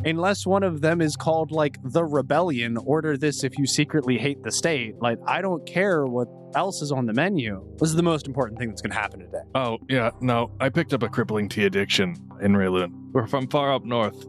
Unless one of them is called, like, the Rebellion, order this if you secretly hate the state. Like, I don't care what else is on the menu. This is the most important thing that's going to happen today. Oh, yeah, no, I picked up a crippling tea addiction in Raylun. We're from far up north,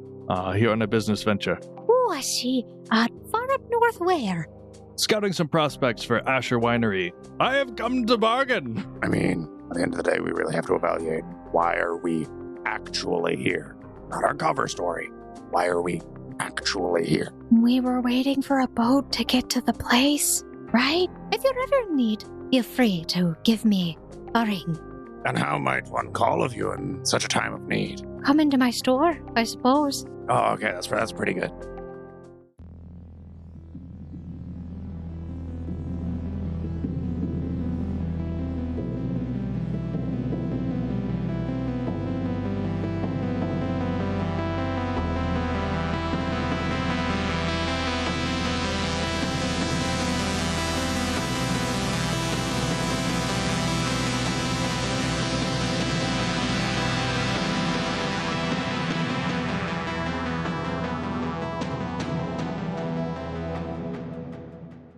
here on a business venture. Oh, I see. Far up north where? Scouting some prospects for Asher Winery. I have come to bargain. I mean, at the end of the day, we really have to evaluate, why are we actually here? Not our cover story. Why are we actually here? We were waiting for a boat to get to the place, right? If you're ever in need, feel free to give me a ring. And how might one call of you in such a time of need? Come into my store, I suppose. Oh, okay, that's pretty good.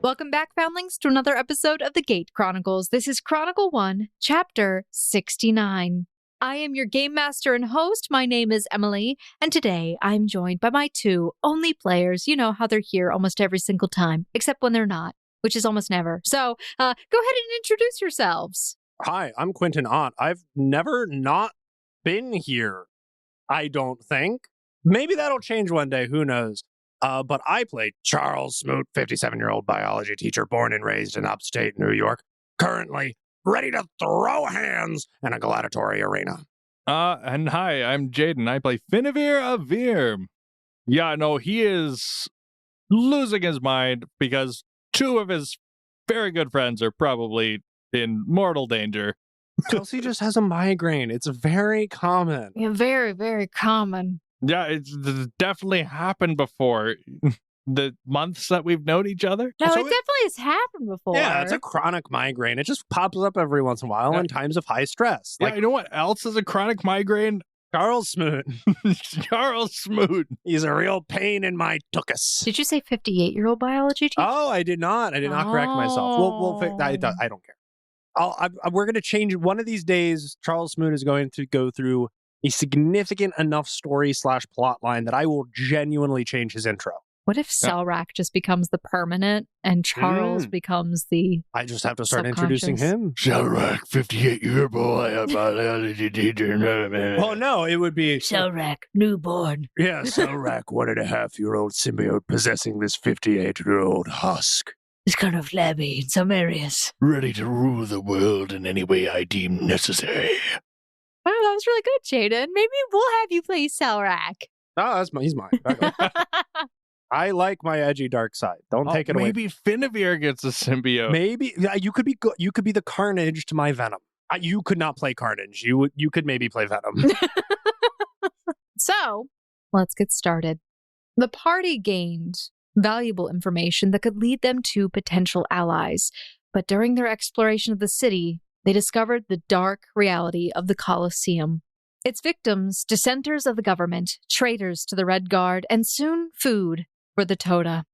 Welcome back, Foundlings, to another episode of the Gate Chronicles. This is Chronicle 1, Chapter 69. I am your Game Master and host. My name is Emily, and today I'm joined by my two only players. You know how they're here almost every single time, except when they're not, which is almost never. So go ahead and introduce yourselves. Hi, I'm Quentin Ott. I've never not been here, I don't think. Maybe that'll change one day, who knows? But I played Charles Smoot, 57-year-old biology teacher, born and raised in upstate New York, currently ready to throw hands in a gladiatory arena. And hi, I'm Jaden. I play Finavir of Vir. Yeah, no, he is losing his mind because two of his very good friends are probably in mortal danger. Kelsey just has a migraine. It's very common. Yeah, very, very common. Yeah, it's definitely happened before. The months that we've known each other. No, So it definitely has happened before. Yeah, it's a chronic migraine. It just pops up every once in a while in times of high stress. Yeah, you know what else is a chronic migraine? Charles Smoot. Charles Smoot. He's a real pain in my tuchus. Did you say 58-year-old biology teacher? Oh, I did not. I did not correct myself. We'll fix that. I don't care. We're going to change one of these days. Charles Smoot is going to go through a significant enough story/plot line that I will genuinely change his intro. What if Selrak just becomes the permanent and Charles becomes the I just have to start introducing him. Selrak, 58-year boy, biology teacher. Oh, no, it would be Selrak, newborn. Yeah, Selrak, 1.5-year-old symbiote possessing this 58-year-old husk. It's kind of flabby in some areas. Ready to rule the world in any way I deem necessary. Wow, that was really good, Jaden. Maybe we'll have you play Selrak. Oh, he's mine. I like my edgy dark side. Don't take it away. Maybe Finavir gets a symbiote. Maybe you could be you could be the Carnage to my Venom. You could not play Carnage. You could maybe play Venom. So, let's get started. The party gained valuable information that could lead them to potential allies, but during their exploration of the city, they discovered the dark reality of the Colosseum. Its victims, dissenters of the government, traitors to the Red Guard, and soon food for the Touda.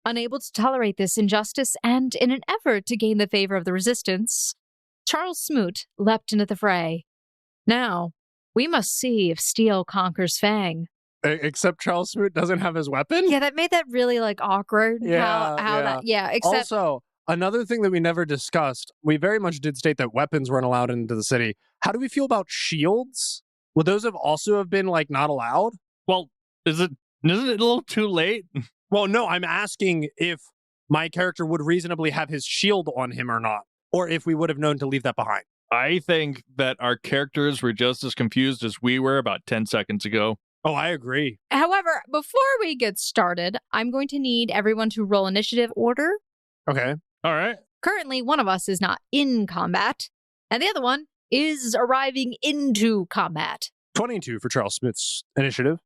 Unable to tolerate this injustice and in an effort to gain the favor of the resistance, Charles Smoot leapt into the fray. Now, we must see if steel conquers Fang. Except Charles Smoot doesn't have his weapon? Yeah, that made that really, awkward. Except... Also, another thing that we never discussed, we very much did state that weapons weren't allowed into the city. How do we feel about shields? Would those have also been, not allowed? Well, isn't it a little too late? Well, no, I'm asking if my character would reasonably have his shield on him or not, or if we would have known to leave that behind. I think that our characters were just as confused as we were about 10 seconds ago. Oh, I agree. However, before we get started, I'm going to need everyone to roll initiative order. Okay. All right. Currently, one of us is not in combat, and the other one is arriving into combat. 22 for Charles Smith's initiative.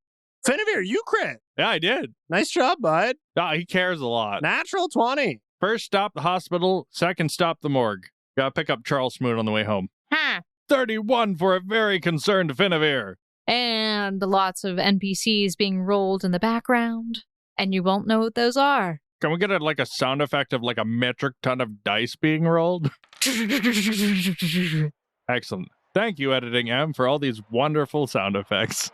Finavir, you crit. Yeah, I did. Nice job, bud. He cares a lot. Natural 20. First stop the hospital, second stop the morgue. Gotta pick up Charles Smoot on the way home. Huh. 31 for a very concerned Finavir. and lots of NPCs being rolled in the background, and you won't know what those are. Can we get a sound effect of a metric ton of dice being rolled? Excellent. Thank you, Editing M, for all these wonderful sound effects.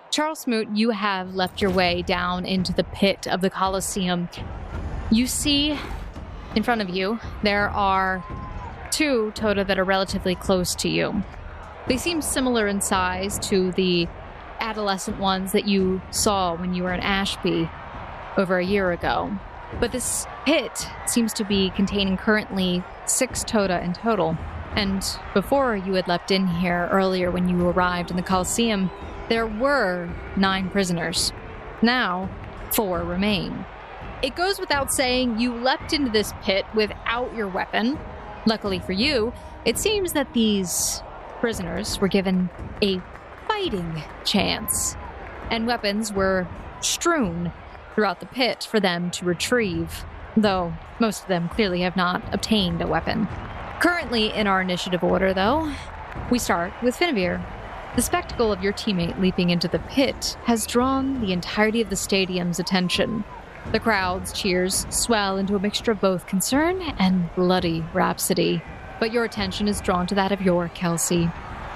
Charles Smoot, you have left your way down into the pit of the Colosseum. You see in front of you, there are 2 Touda that are relatively close to you. They seem similar in size to the adolescent ones that you saw when you were in Ashby over a year ago. But this pit seems to be containing currently 6 Touda in total. And before you had leapt in here earlier when you arrived in the Colosseum, there were 9 prisoners. Now, 4 remain. It goes without saying you leapt into this pit without your weapon. Luckily for you, it seems that these prisoners were given a fighting chance, and weapons were strewn throughout the pit for them to retrieve, though most of them clearly have not obtained a weapon. Currently in our initiative order, though, we start with Finavir. The spectacle of your teammate leaping into the pit has drawn the entirety of the stadium's attention. The crowd's cheers swell into a mixture of both concern and bloody rhapsody, but your attention is drawn to that of your Kelsey.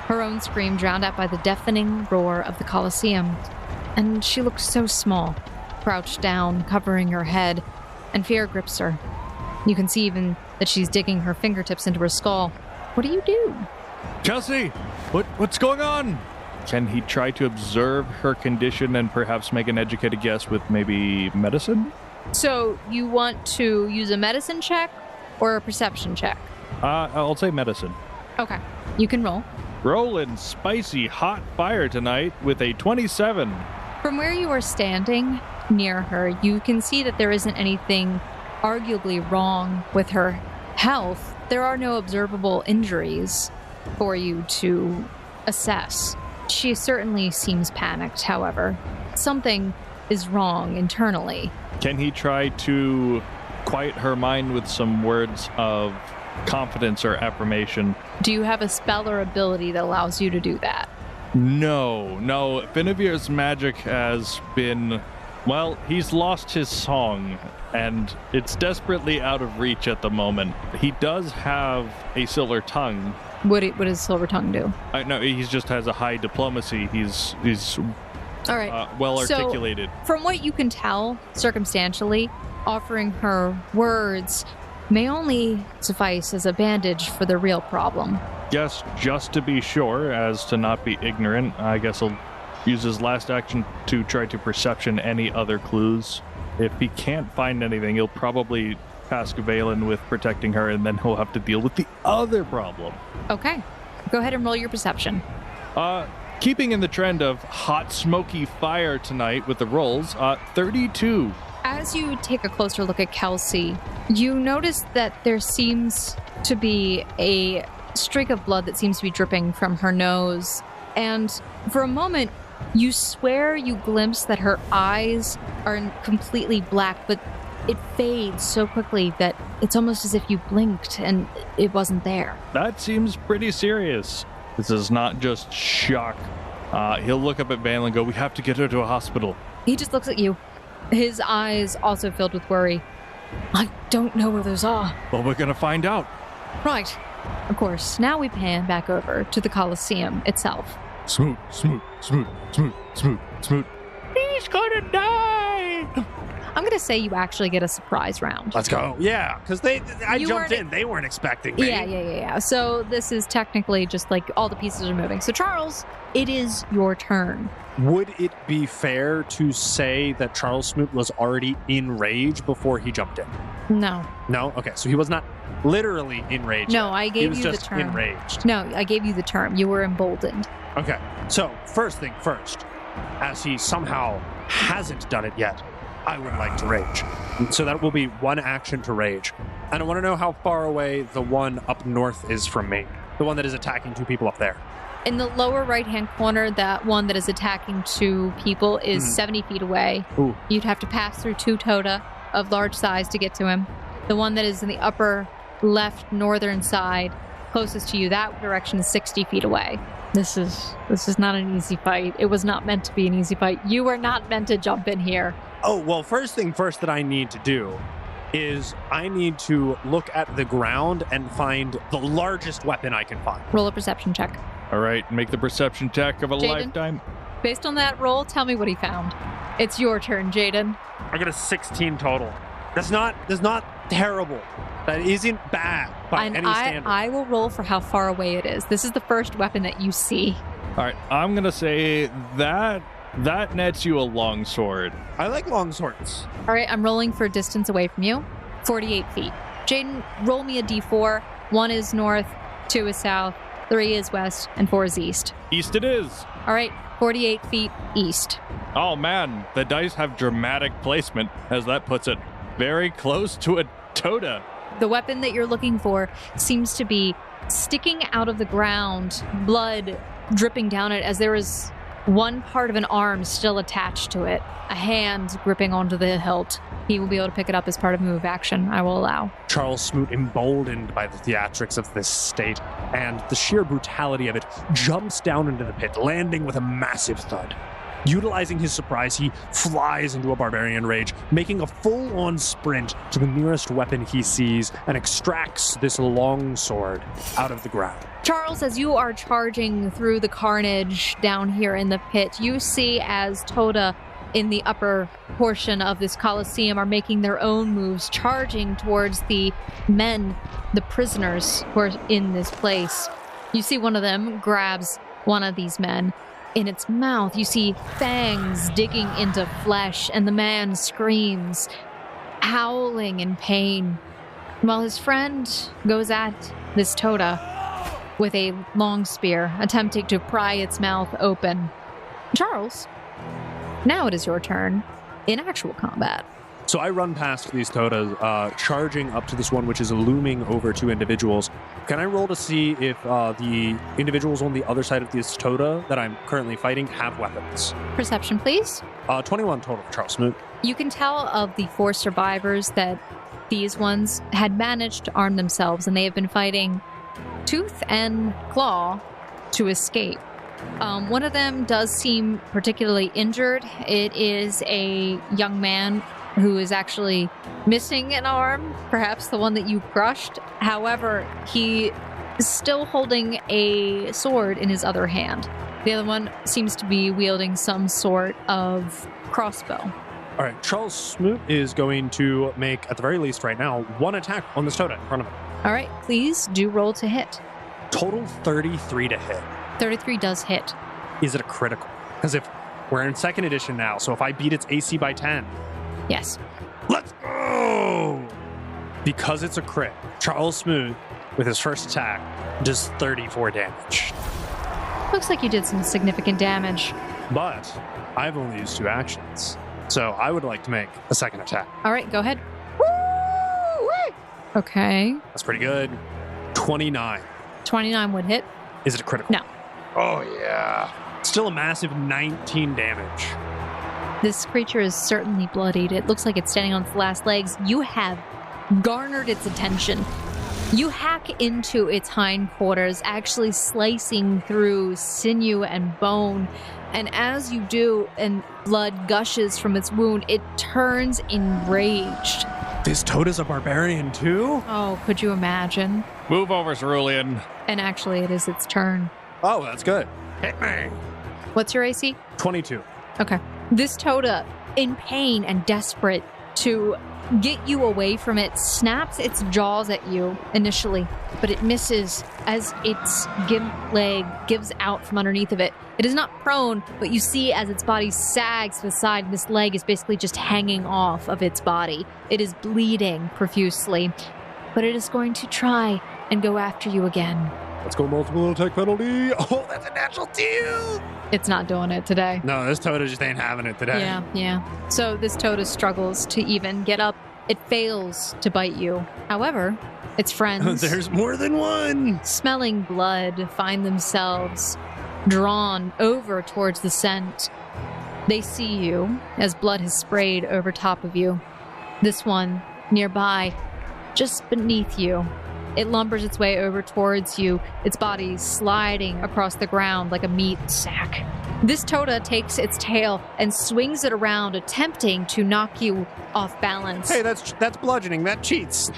Her own scream drowned out by the deafening roar of the Colosseum, and she looks so small, crouched down, covering her head, and fear grips her. You can see even that she's digging her fingertips into her skull. What do you do? Kelsey, what's going on? Can he try to observe her condition and perhaps make an educated guess with maybe medicine? So you want to use a medicine check or a perception check? I'll say medicine. Okay, you can roll. Rolling spicy hot fire tonight with a 27. From where you are standing near her, you can see that there isn't anything arguably wrong with her health. There are no observable injuries for you to assess. She certainly seems panicked, however. Something is wrong internally. Can he try to quiet her mind with some words of confidence or affirmation? Do you have a spell or ability that allows you to do that? No. Finavir's magic has been... Well, he's lost his song, and it's desperately out of reach at the moment. He does have a silver tongue. What does Silver Tongue do? No, he just has a high diplomacy. He's all right. Well articulated. So, from what you can tell, circumstantially, offering her words may only suffice as a bandage for the real problem. Yes, just to be sure, as to not be ignorant, I guess he'll use his last action to try to perception any other clues. If he can't find anything, he'll probably task Valen with protecting her, and then he'll have to deal with the other problem. Okay. Go ahead and roll your perception. Keeping in the trend of hot, smoky fire tonight with the rolls, 32. As you take a closer look at Kelsey, you notice that there seems to be a streak of blood that seems to be dripping from her nose. And for a moment, you swear you glimpse that her eyes are completely black, but it fades so quickly that it's almost as if you blinked and it wasn't there. That seems pretty serious. This is not just shock. He'll look up at Valen and go, "We have to get her to a hospital." He just looks at you, his eyes also filled with worry. I don't know where those are. Well, we're gonna find out. Right. Of course, now we pan back over to the Colosseum itself. Smoot. He's gonna die! I'm going to say you actually get a surprise round. Let's go. Yeah, because I jumped in. They weren't expecting me. Yeah. So this is technically just like all the pieces are moving. So Charles, it is your turn. Would it be fair to say that Charles Smoot was already in rage before he jumped in? No. No? Okay, so he was not literally enraged. No, I gave you the term. He was just enraged. No, I gave you the term. You were emboldened. Okay, so first thing first, as he somehow hasn't done it yet, I would like to rage. So that will be one action to rage. And I want to know how far away the one up north is from me. The one that is attacking 2 people up there. In the lower right-hand corner, that one that is attacking 2 people is 70 feet away. Ooh. You'd have to pass through 2 Touda of large size to get to him. The one that is in the upper left northern side, closest to you, that direction is 60 feet away. This is not an easy fight. It was not meant to be an easy fight. You were not meant to jump in here. Oh, well, first thing first that I need to do is I need to look at the ground and find the largest weapon I can find. Roll a perception check. All right, make the perception check of a Jaden? lifetime. Based on that roll, tell me what he found. It's your turn, Jaden. I got a 16 total. That's not terrible. That isn't bad by any standard. I will roll for how far away it is. This is the first weapon that you see. All right, I'm going to say that nets you a longsword. I like long swords. All right, I'm rolling for distance away from you. 48 feet. Jaden, roll me a d4. 1 is north, 2 is south, 3 is west, and 4 is east. East it is. All right, 48 feet east. Oh man, the dice have dramatic placement, as that puts it. Very close to a Touda. The weapon that you're looking for seems to be sticking out of the ground, blood dripping down it as there is one part of an arm still attached to it, a hand gripping onto the hilt. He will be able to pick it up as part of move action, I will allow. Charles Smoot, emboldened by the theatrics of this state and the sheer brutality of it, jumps down into the pit, landing with a massive thud. Utilizing his surprise, he flies into a barbarian rage, making a full-on sprint to the nearest weapon he sees and extracts this long sword out of the ground. Charles, as you are charging through the carnage down here in the pit, you see as Touda in the upper portion of this colosseum are making their own moves, charging towards the men, the prisoners who are in this place. You see one of them grabs one of these men. In its mouth, you see fangs digging into flesh, and the man screams, howling in pain, while his friend goes at this Touda with a long spear, attempting to pry its mouth open. Charles, now it is your turn in actual combat. So I run past these Toudas, charging up to this one, which is looming over two individuals. Can I roll to see if the individuals on the other side of this Touda that I'm currently fighting have weapons? Perception, please. 21 total, Charles Smoot. You can tell of the 4 survivors that these ones had managed to arm themselves, and they have been fighting tooth and claw to escape. One of them does seem particularly injured. It is a young man who is actually missing an arm, perhaps the one that you crushed. However, he is still holding a sword in his other hand. The other one seems to be wielding some sort of crossbow. All right, Charles Smoot is going to make, at the very least right now, one attack on this Touda in front of him. All right, please do roll to hit. Total 33 to hit. 33 does hit. Is it a critical? Because if we're in 2nd edition now, so if I beat its AC by 10... Yes. Let's go! Because it's a crit, Charles Smoot, with his first attack, does 34 damage. Looks like you did some significant damage. But I've only used 2 actions, so I would like to make a second attack. All right, go ahead. Okay. That's pretty good. 29. 29 would hit. Is it a critical? No. Oh, yeah. Still a massive 19 damage. This creature is certainly bloodied. It looks like it's standing on its last legs. You have garnered its attention. You hack into its hindquarters, actually slicing through sinew and bone. And as you do, and blood gushes from its wound, it turns enraged. This Touda's a barbarian too? Oh, could you imagine? Move over, Cerulean. And actually, it is its turn. Oh, that's good. Hit me. What's your AC? 22. Okay. This Touda, in pain and desperate to get you away from it, snaps its jaws at you initially, but it misses as its gimp leg gives out from underneath of it. It is not prone, but you see as its body sags to the side, this leg is basically just hanging off of its body. It is bleeding profusely, but it is going to try and go after you again. Let's go multiple attack penalty. Oh, that's a natural 2. It's not doing it today. No, this Touda just ain't having it today. Yeah. So this Touda struggles to even get up. It fails to bite you. However, its friends, There's more than one. smelling blood, find themselves drawn over towards the scent. They see you as blood has sprayed over top of you. This one nearby, just beneath you, It lumbers its way over towards you, its body sliding across the ground like a meat sack. This Touda takes its tail and swings it around, attempting to knock you off balance. Hey, that's bludgeoning. That cheats.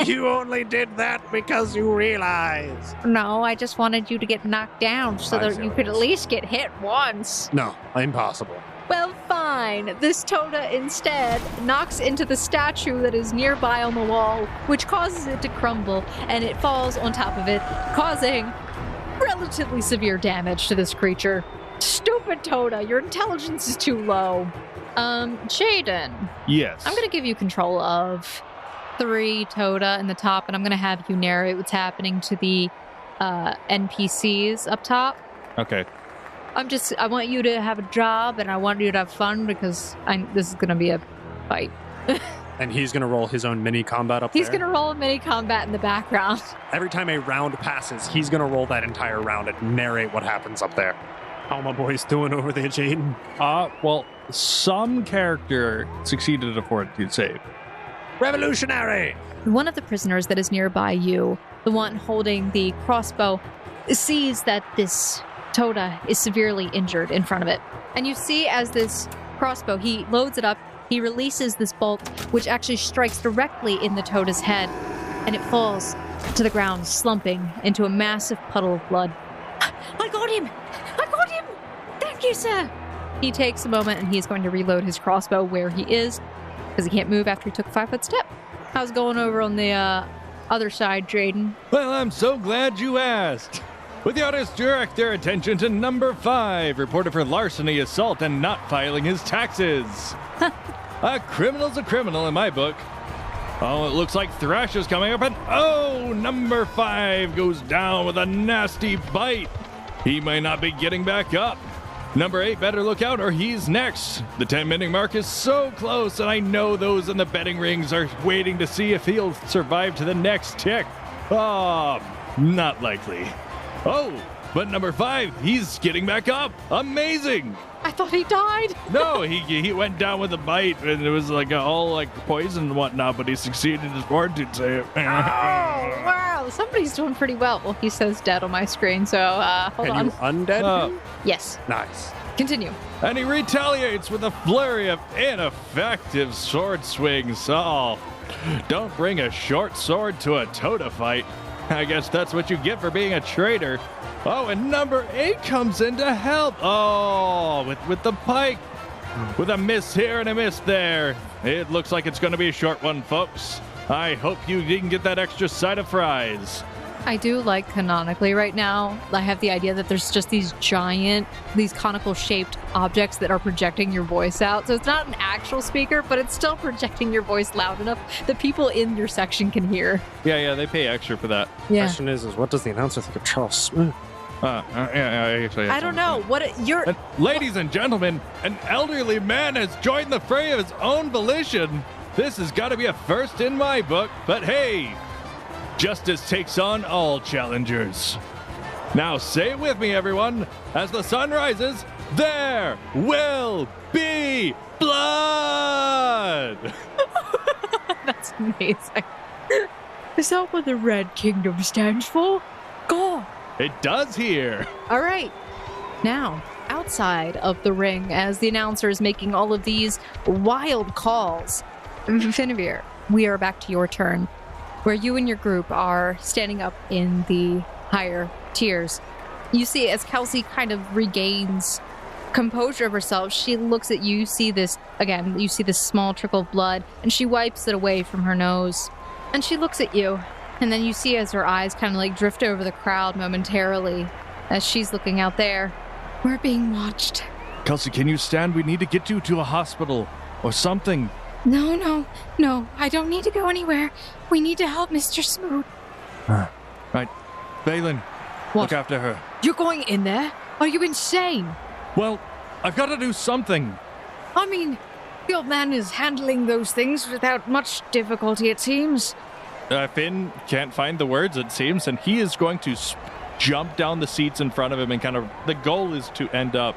You only did that because you realize. No, I just wanted you to get knocked down so that you could at least get hit once. No, impossible. Well, fine. This Touda instead knocks into the statue that is nearby on the wall, which causes it to crumble, and it falls on top of it, causing relatively severe damage to this creature. Stupid Touda, your intelligence is too low. Jaden. Yes. I'm going to give you control of 3 Touda in the top, and I'm going to have you narrate what's happening to the NPCs up top. Okay. I want you to have a job, and I want you to have fun, because this is going to be a fight. And he's going to roll his own mini combat up there? He's going to roll a mini combat in the background. Every time a round passes, he's going to roll that entire round and narrate what happens up there. How my boy's doing over there, Jaden? Well, some character succeeded at a fortitude save. Revolutionary! One of the prisoners that is nearby you, the one holding the crossbow, sees that this Touda is severely injured in front of it. And you see as this crossbow, he loads it up, he releases this bolt, which actually strikes directly in the Touda's head, and it falls to the ground, slumping into a massive puddle of blood. I got him! I got him! Thank you, sir! He takes a moment, and he's going to reload his crossbow where he is, because he can't move after he took a 5-foot step. How's it going over on the other side, Jaden? Well, I'm so glad you asked. With the orders, direct their attention to number 5, reported for larceny, assault, and not filing his taxes. A criminal's a criminal in my book. Oh, it looks like Thrash is coming up, and number 5 goes down with a nasty bite. He may not be getting back up. Number 8 better look out, or he's next. The 10-minute mark is so close, and I know those in the betting rings are waiting to see if he'll survive to the next tick. Not likely. But number 5, he's getting back up. Amazing. I thought he died. No, he went down with a bite, and it was all poison and whatnot, but he succeeded his fortitude save. Oh, wow. Somebody's doing pretty well. Well, he says dead on my screen, so hold on. Can you undead him? Yes. Nice. Continue. And he retaliates with a flurry of ineffective sword swings. Don't bring a short sword to a Touda fight. I guess that's what you get for being a traitor. And number 8 comes in to help. With the pike. With a miss here and a miss there. It looks like it's going to be a short one, folks. I hope you didn't get that extra side of fries. I do like canonically right now. I have the idea that there's just these conical shaped objects that are projecting your voice out. So it's not an actual speaker, but it's still projecting your voice loud enough that people in your section can hear. Yeah, they pay extra for that. Yeah. Question is what does the announcer think of Charles Smoot? I don't know. Ladies and gentlemen, an elderly man has joined the fray of his own volition. This has got to be a first in my book, but hey, justice takes on all challengers. Now say it with me, everyone. As the sun rises, there will be blood! That's amazing. Is that what the Red Kingdom stands for? God. It does here. All right. Now, outside of the ring, as the announcer is making all of these wild calls, Finavir, we are back to your turn, where you and your group are standing up in the higher tiers. You see, as Kelsey kind of regains composure of herself, she looks at you, you see this small trickle of blood, and she wipes it away from her nose. And she looks at you, and then you see as her eyes kind of drift over the crowd momentarily, as she's looking out there. We're being watched. Kelsey, can you stand? We need to get you to a hospital or something. No, I don't need to go anywhere. We need to help Mr. Smoot. Right. Balin, look after her. You're going in there? Are you insane? Well, I've got to do something. I mean, the old man is handling those things without much difficulty, it seems. Finn can't find the words, it seems, and he is going to jump down the seats in front of him and the goal is to end up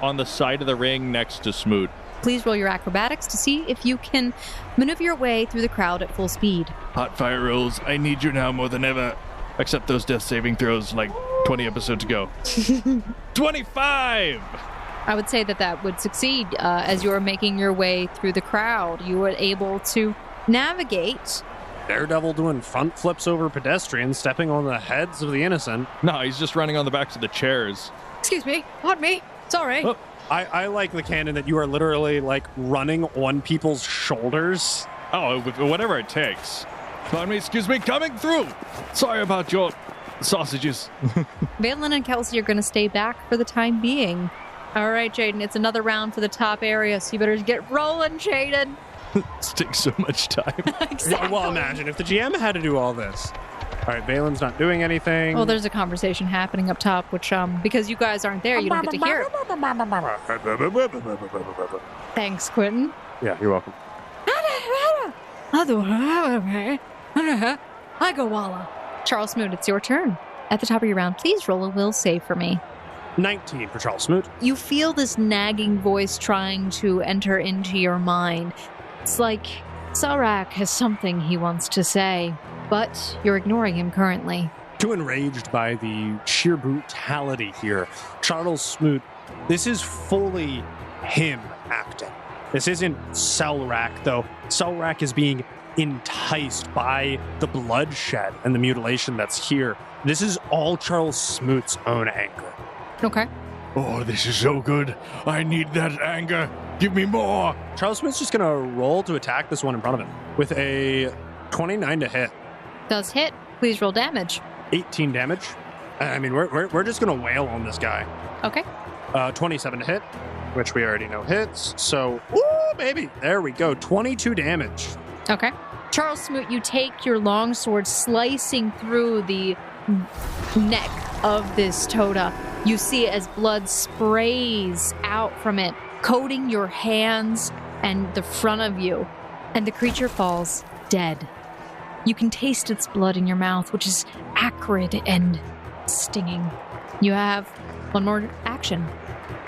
on the side of the ring next to Smoot. Please roll your acrobatics to see if you can maneuver your way through the crowd at full speed. Hot fire rules. I need you now more than ever. Except those death saving throws like 20 episodes ago. 25! I would say that would succeed. As you are making your way through the crowd, you were able to navigate. Daredevil doing front flips over pedestrians, stepping on the heads of the innocent. No, he's just running on the backs of the chairs. Excuse me, pardon me, sorry. Oh. I like the canon that you are literally like running on people's shoulders. Oh, whatever it takes. Pardon me, excuse me, coming through. Sorry about your sausages. Valen and Kelsey are going to stay back for the time being. All right, Jaden, it's another round for the top area, so you better get rolling, Jaden. This takes so much time. Exactly. Well, imagine if the GM had to do all this. All right, Valen's not doing anything. Well, there's a conversation happening up top, which, because you guys aren't there, you don't get to hear it. Thanks, Quentin. Yeah, you're welcome. I go Walla. Charles Smoot, it's your turn. At the top of your round, please roll a will save for me. 19 for Charles Smoot. You feel this nagging voice trying to enter into your mind. It's like Sarak has something he wants to say, but you're ignoring him currently. Too enraged by the sheer brutality here, Charles Smoot, this is fully him acting. This isn't Selrak, though. Selrak is being enticed by the bloodshed and the mutilation that's here. This is all Charles Smoot's own anger. Okay. Oh, this is so good. I need that anger. Give me more. Charles Smoot's just going to roll to attack this one in front of him with a 29 to hit. Does hit. Please roll damage. 18 damage. I mean, we're just going to wail on this guy. Okay. 27 to hit, which we already know hits. So, ooh, baby. There we go. 22 damage. Okay. Charles Smoot, you take your longsword slicing through the neck of this Touda. You see it as blood sprays out from it, coating your hands and the front of you, and the creature falls dead. You can taste its blood in your mouth, which is acrid and stinging. You have one more action.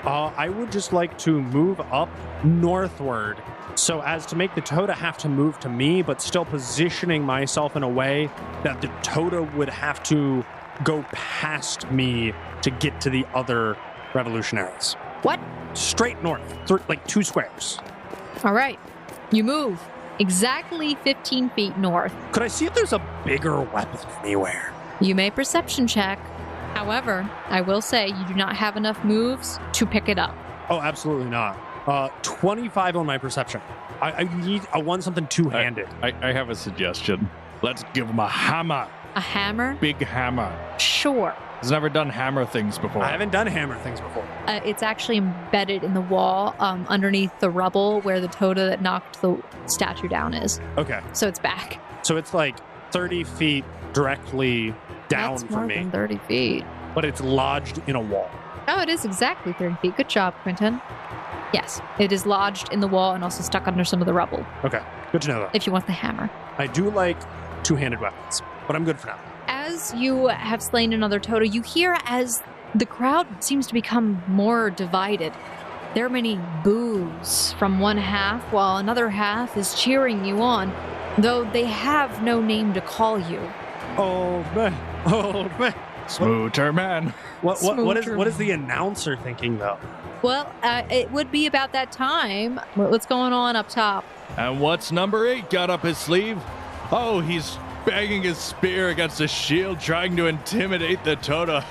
I would just like to move up northward so as to make the Touda have to move to me, but still positioning myself in a way that the Touda would have to go past me to get to the other revolutionaries. What? Straight north, like 2 squares. All right. You move exactly 15 feet north. Could I see if there's a bigger weapon anywhere? You may perception check. However, I will say you do not have enough moves to pick it up. Oh, absolutely not. 25 on my perception. I want something two-handed. I have a suggestion. Let's give him a hammer. A hammer? Big hammer. Sure. He's never done hammer things before. I haven't done hammer things before. It's actually embedded in the wall underneath the rubble where the Touda that knocked the statue down is. Okay. So it's back. So it's like 30 feet directly down That's from more me, than 30 feet. but it's lodged in a wall. Oh, it is exactly 30 feet. Good job, Quentin. Yes, it is lodged in the wall and also stuck under some of the rubble, Okay, good to know that. if you want the hammer. I do like two-handed weapons, but I'm good for now. As you have slain another Touda, you hear as the crowd seems to become more divided. There are many boos from one half, while another half is cheering you on, though they have no name to call you. Old man, old man. Smooter man. What is the announcer thinking though? Well, it would be about that time. What's going on up top? And what's number 8 got up his sleeve? Oh, he's banging his spear against a shield, trying to intimidate the Touda.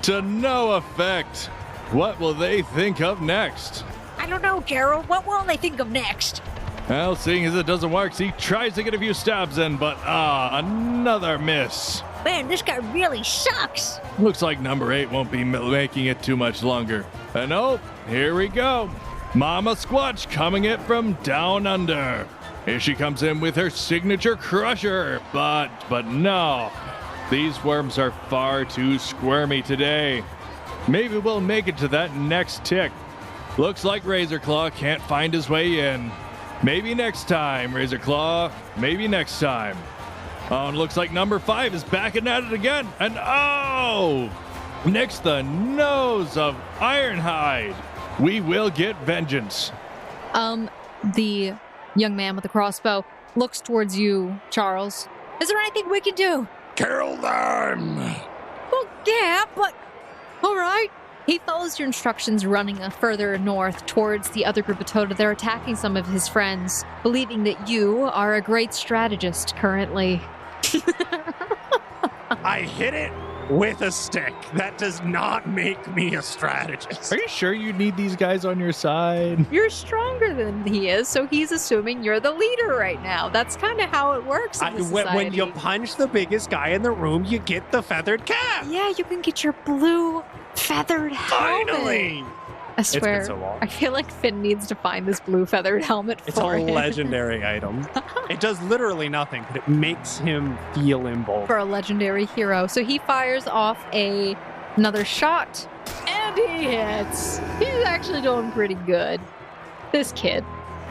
To no effect. What will they think of next? I don't know, Gerald. What will they think of next? Well, seeing as it doesn't work, he tries to get a few stabs in, but another miss. Man, this guy really sucks. Looks like number 8 won't be making it too much longer. And oh, here we go. Mama Squatch coming in from down under. Here she comes in with her signature crusher, but no. These worms are far too squirmy today. Maybe we'll make it to that next tick. Looks like Razorclaw can't find his way in. Maybe next time, Razorclaw. Maybe next time. Oh, and it looks like number 5 is backing at it again. And oh! Nicks the nose of Ironhide. We will get vengeance. The young man with the crossbow looks towards you, Charles. Is there anything we can do? Kill them! Well, yeah, but... All right. He follows your instructions, running further north towards the other group of Touda. They're attacking some of his friends, believing that you are a great strategist currently. I hit it with a stick. That does not make me a strategist. Are you sure you need these guys on your side? You're stronger than he is, so he's assuming you're the leader right now. That's kind of how it works in this society. When you punch the biggest guy in the room, you get the feathered cap. Yeah, you can get your blue feathered helmet. Finally! I swear, It's been so long. I feel like Finn needs to find this blue feathered helmet It's for a him. legendary item. It does literally nothing, but it makes him feel emboldened. For a legendary hero. So he fires off another shot, and he hits. He's actually doing pretty good, this kid.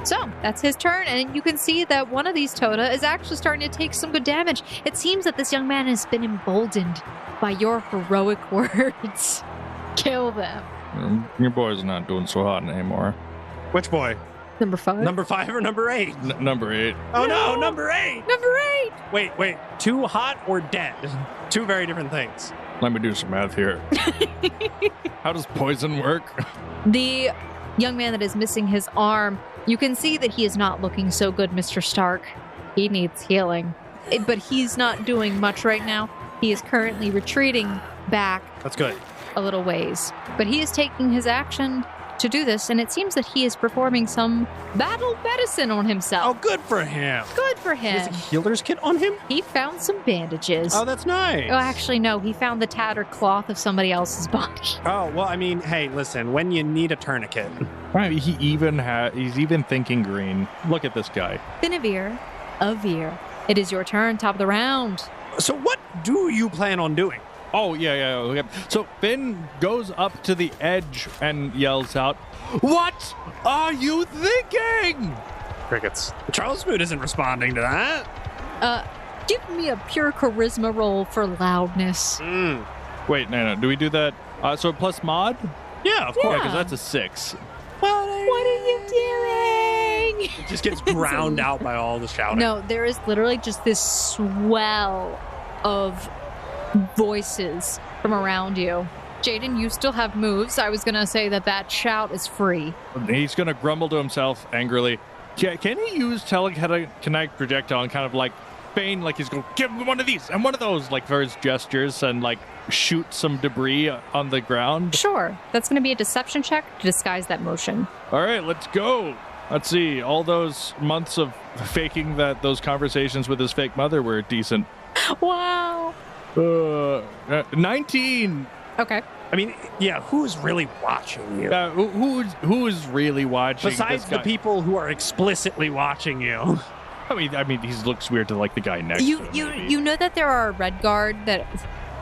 So that's his turn, and you can see that one of these Touda is actually starting to take some good damage. It seems that this young man has been emboldened by your heroic words. Kill them. Your boy's not doing so hot anymore. Which boy? Number 5? Number 5 or number 8? Number 8. Oh no, number 8! Number 8! Wait. Too hot or dead? Two very different things. Let me do some math here. How does poison work? The young man that is missing his arm, you can see that he is not looking so good, Mr. Stark. He needs healing. But he's not doing much right now. He is currently retreating back That's good. a little ways. But he is taking his action to do this, and it seems that he is performing some battle medicine on Oh, himself. good for him. Good for He has him. a healer's kit on him? He found some bandages. Oh, that's nice. Oh, actually, no. He found the tattered cloth of somebody else's body. Oh, well, I mean, hey, listen, when you need a tourniquet. Right, he's even thinking green. Look at this guy. Finavir, Avir. It is your turn, top of the round. So what do you plan on doing? Oh, yeah. Okay. So Finn goes up to the edge and yells out, "What are you thinking?" Crickets. Charles Smoot isn't responding to that. Give me a pure charisma roll for loudness. Wait, no. Do we do that? So plus mod? Yeah, of Yeah, course. because that's a 6. What are you doing? It just gets drowned out by all the shouting. No, there is literally just this swell of voices from around you. Jaden, you still have moves. I was going to say that shout is free. He's going to grumble to himself angrily. Can he use telekinetic projectile and kind of like feign like he's going, give me one of these and one of those, like for his gestures, and like shoot some debris on the ground? Sure. That's going to be a deception check to disguise that motion. All right, let's go. Let's see. All those months of faking those conversations with his fake mother were decent. Wow. 19. Okay. I mean, yeah, who's really watching you? Who's really watching? Besides this the guy? people who are explicitly watching you. I mean, he looks weird to like the guy next to him. You know that there are a red guard that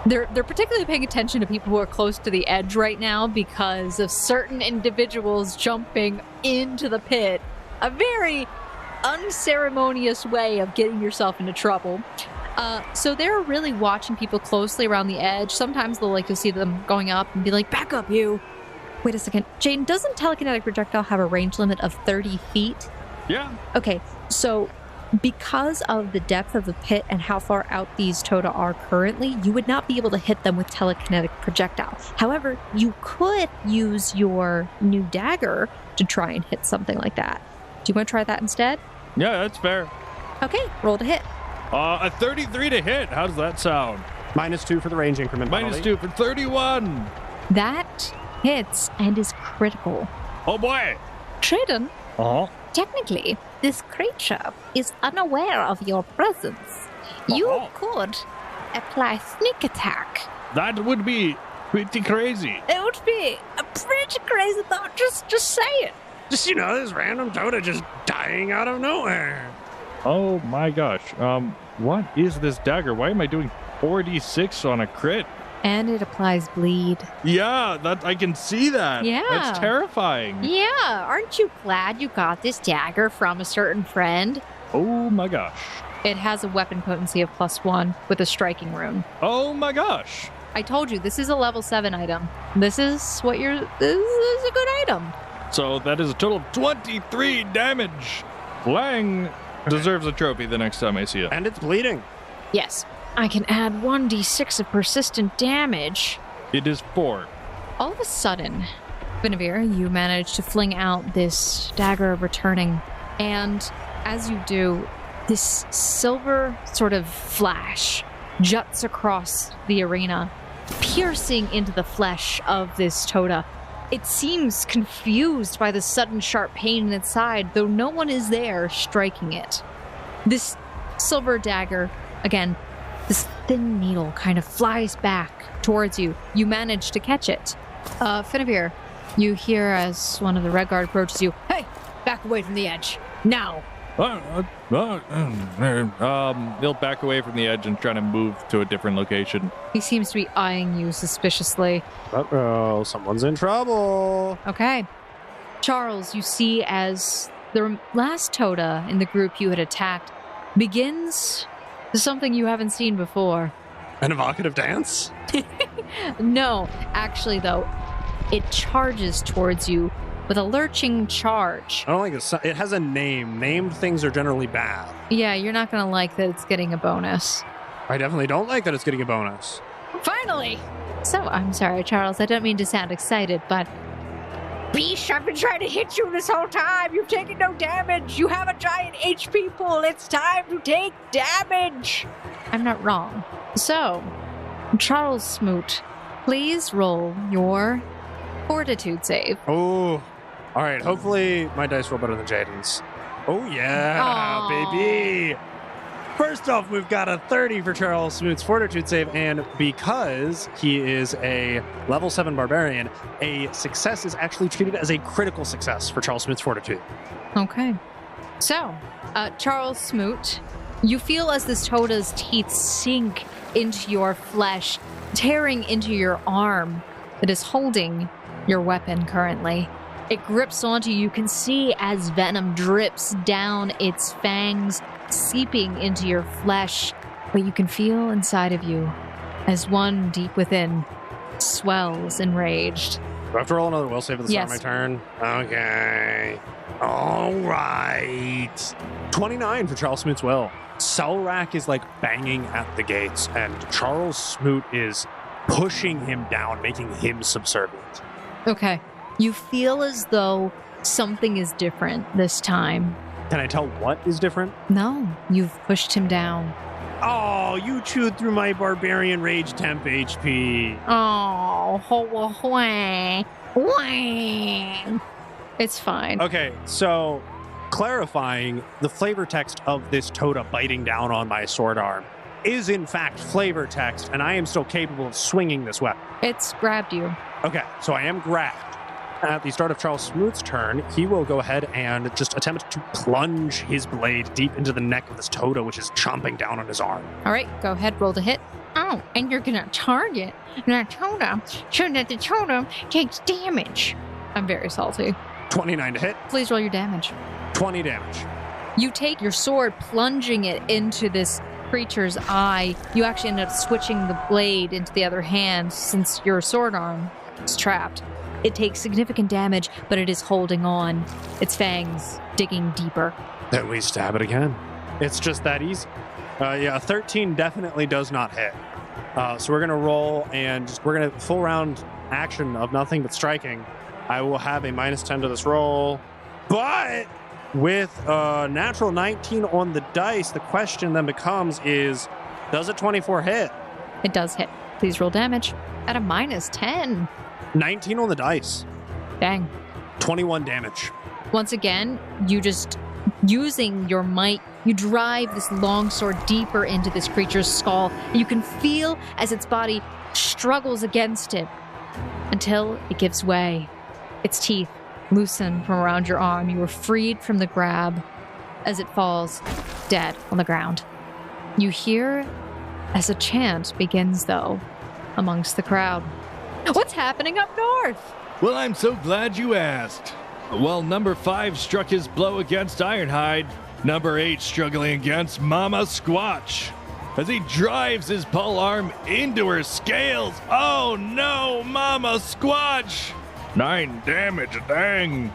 they're particularly paying attention to people who are close to the edge right now because of certain individuals jumping into the pit. A very unceremonious way of getting yourself into trouble. So they're really watching people closely around the edge. Sometimes you'll see them going up and be like, back up, you. Wait a second. Jane, doesn't telekinetic projectile have a range limit of 30 feet? Yeah. Okay, so because of the depth of the pit and how far out these Touda are currently, you would not be able to hit them with telekinetic projectile. However, you could use your new dagger to try and hit something like that. Do you want to try that instead? Yeah, that's fair. Okay, roll to hit. A 33 to hit. How does that sound? -2 for the range increment. Minus penalty. 2 for 31. That hits and is critical. Oh boy. Traden, Uh-huh. Technically, this creature is unaware of your presence. You Oh. could apply sneak attack. That would be pretty crazy. It would be a pretty crazy thought. Just say it. Just, this random Touda just dying out of nowhere. Oh my gosh. What is this dagger? Why am I doing 4d6 on a crit? and it applies bleed. Yeah, I can see that. Yeah. That's terrifying. Yeah, aren't you glad you got this dagger from a certain friend? Oh my gosh. It has a weapon potency of +1 with a striking rune. Oh my gosh. I told you, this is a level 7 item. This is a good item. So that is a total of 23 damage. Fang deserves a trophy the next time I see it. And it's bleeding. Yes, I can add 1d6 of persistent damage. It is 4. All of a sudden, Guinevere, you manage to fling out this dagger of returning. And as you do, this silver sort of flash juts across the arena, piercing into the flesh of this Touda. It seems confused by the sudden sharp pain in its side, though no one is there striking it. This silver dagger, again, this thin needle kind of flies back towards you. You manage to catch it. Guinevere, you hear as one of the Red Guard approaches you, "Hey, back away from the edge, now!" He'll back away from the edge and try to move to a different location. He seems to be eyeing you suspiciously. Uh-oh, someone's in trouble. Okay. Charles, you see as the last Touda in the group you had attacked begins something you haven't seen before. An evocative dance? No, actually, though, it charges towards you with a lurching charge. I don't like this. It has a name. Named things are generally bad. Yeah, you're not going to like that it's getting a bonus. I definitely don't like that it's getting a bonus. Finally! So, I'm sorry, Charles, I don't mean to sound excited, but... Beast, I've been trying to hit you this whole time! You've taken no damage! You have a giant HP pool! It's time to take damage! I'm not wrong. So, Charles Smoot, please roll your fortitude save. Oh, all right. Hopefully my dice roll better than Jaden's. Oh, yeah, Aww. baby. First off, we've got a 30 for Charles Smoot's fortitude save, and because he is a level 7 barbarian, a success is actually treated as a critical success for Charles Smoot's fortitude. Okay. So, Charles Smoot, you feel as this Touda's teeth sink into your flesh, tearing into your arm that is holding your weapon currently. It grips onto you. You can see as venom drips down its fangs, seeping into your flesh, but you can feel inside of you as one deep within swells enraged. Do I have to roll another will save at the start Yes. of my turn? Okay. All right. 29 for Charles Smoot's will. Selrak is like banging at the gates, and Charles Smoot is pushing him down, making him subservient. Okay. You feel as though something is different this time. Can I tell what is different? No, you've pushed him down. Oh, you chewed through my barbarian rage temp HP. Oh, it's fine. Okay, so clarifying, the flavor text of this Touda biting down on my sword arm is in fact flavor text, and I am still capable of swinging this weapon. It's grabbed you. Okay, so I am grabbed. At the start of Charles Smoot's turn, he will go ahead and just attempt to plunge his blade deep into the neck of this Touda, which is chomping down on his arm. All right, go ahead, roll to hit. Oh, and you're gonna target that Touda so that the Touda takes damage. I'm very salty. 29 to hit, Please roll your damage. 20 damage. You take your sword, plunging it into this creature's eye. You actually end up switching the blade into the other hand since your sword arm is trapped. It takes significant damage, but it is holding on. Its fangs digging deeper. Then we stab it again. It's just that easy. Yeah, 13 definitely does not hit. So we're going to roll, and we're going to full round action of nothing but striking. I will have a -10 to this roll. But with a natural 19 on the dice, the question then becomes is, does a 24 hit? It does hit. Please roll damage at a -10. 19 on the dice. Dang. 21 damage. Once again, you just, using your might, you drive this longsword deeper into this creature's skull. And you can feel as its body struggles against it until it gives way. Its teeth loosen from around your arm. You are freed from the grab as it falls dead on the ground. You hear as a chant begins, though, amongst the crowd. What's happening up north? Well, I'm so glad you asked. Well, number 5 struck his blow against Ironhide. Number 8 struggling against Mama Squatch. as he drives his pole arm into her scales. Oh no, Mama Squatch! 9 damage, dang.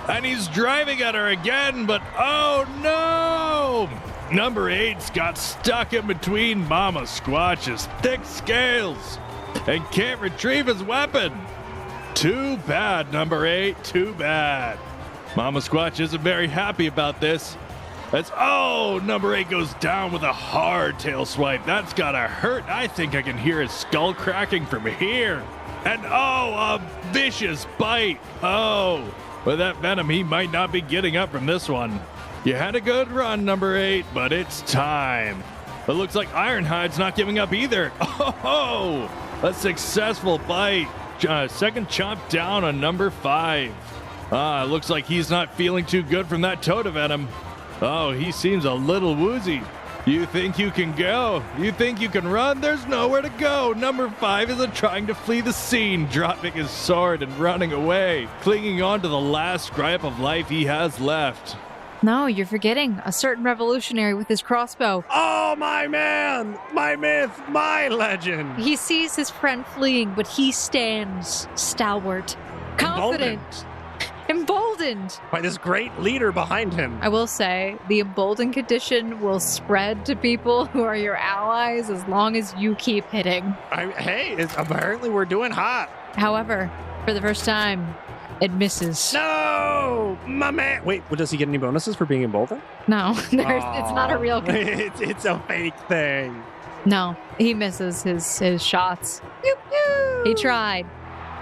And he's driving at her again, but oh no! Number 8's got stuck in between Mama Squatch's thick scales and can't retrieve his weapon. Too bad, number 8, too bad. Mama Squatch isn't very happy about this. Number 8 goes down with a hard tail swipe. That's gotta hurt. I think I can hear his skull cracking from here. And a vicious bite. With that venom, he might not be getting up from this one. You had a good run, number 8, but it's time. It looks like Ironhide's not giving up either. A successful bite. Second chomp down on number 5. It looks like he's not feeling too good from that Touda venom. He seems a little woozy. You think you can go? You think you can run? There's nowhere to go. Number 5 is trying to flee the scene, dropping his sword and running away, clinging on to the last scrap of life he has left. No, you're forgetting a certain revolutionary with his crossbow. Oh, my man! My myth! My legend! He sees his friend fleeing, but he stands stalwart, confident, emboldened by this great leader behind him. I will say, the emboldened condition will spread to people who are your allies as long as you keep hitting. Apparently we're doing hot. However, for the first time, it misses. No! My man! Wait, does he get any bonuses for being emboldened? No, it's not a real... It's a fake thing. No, he misses his shots. Pew, pew. He tried.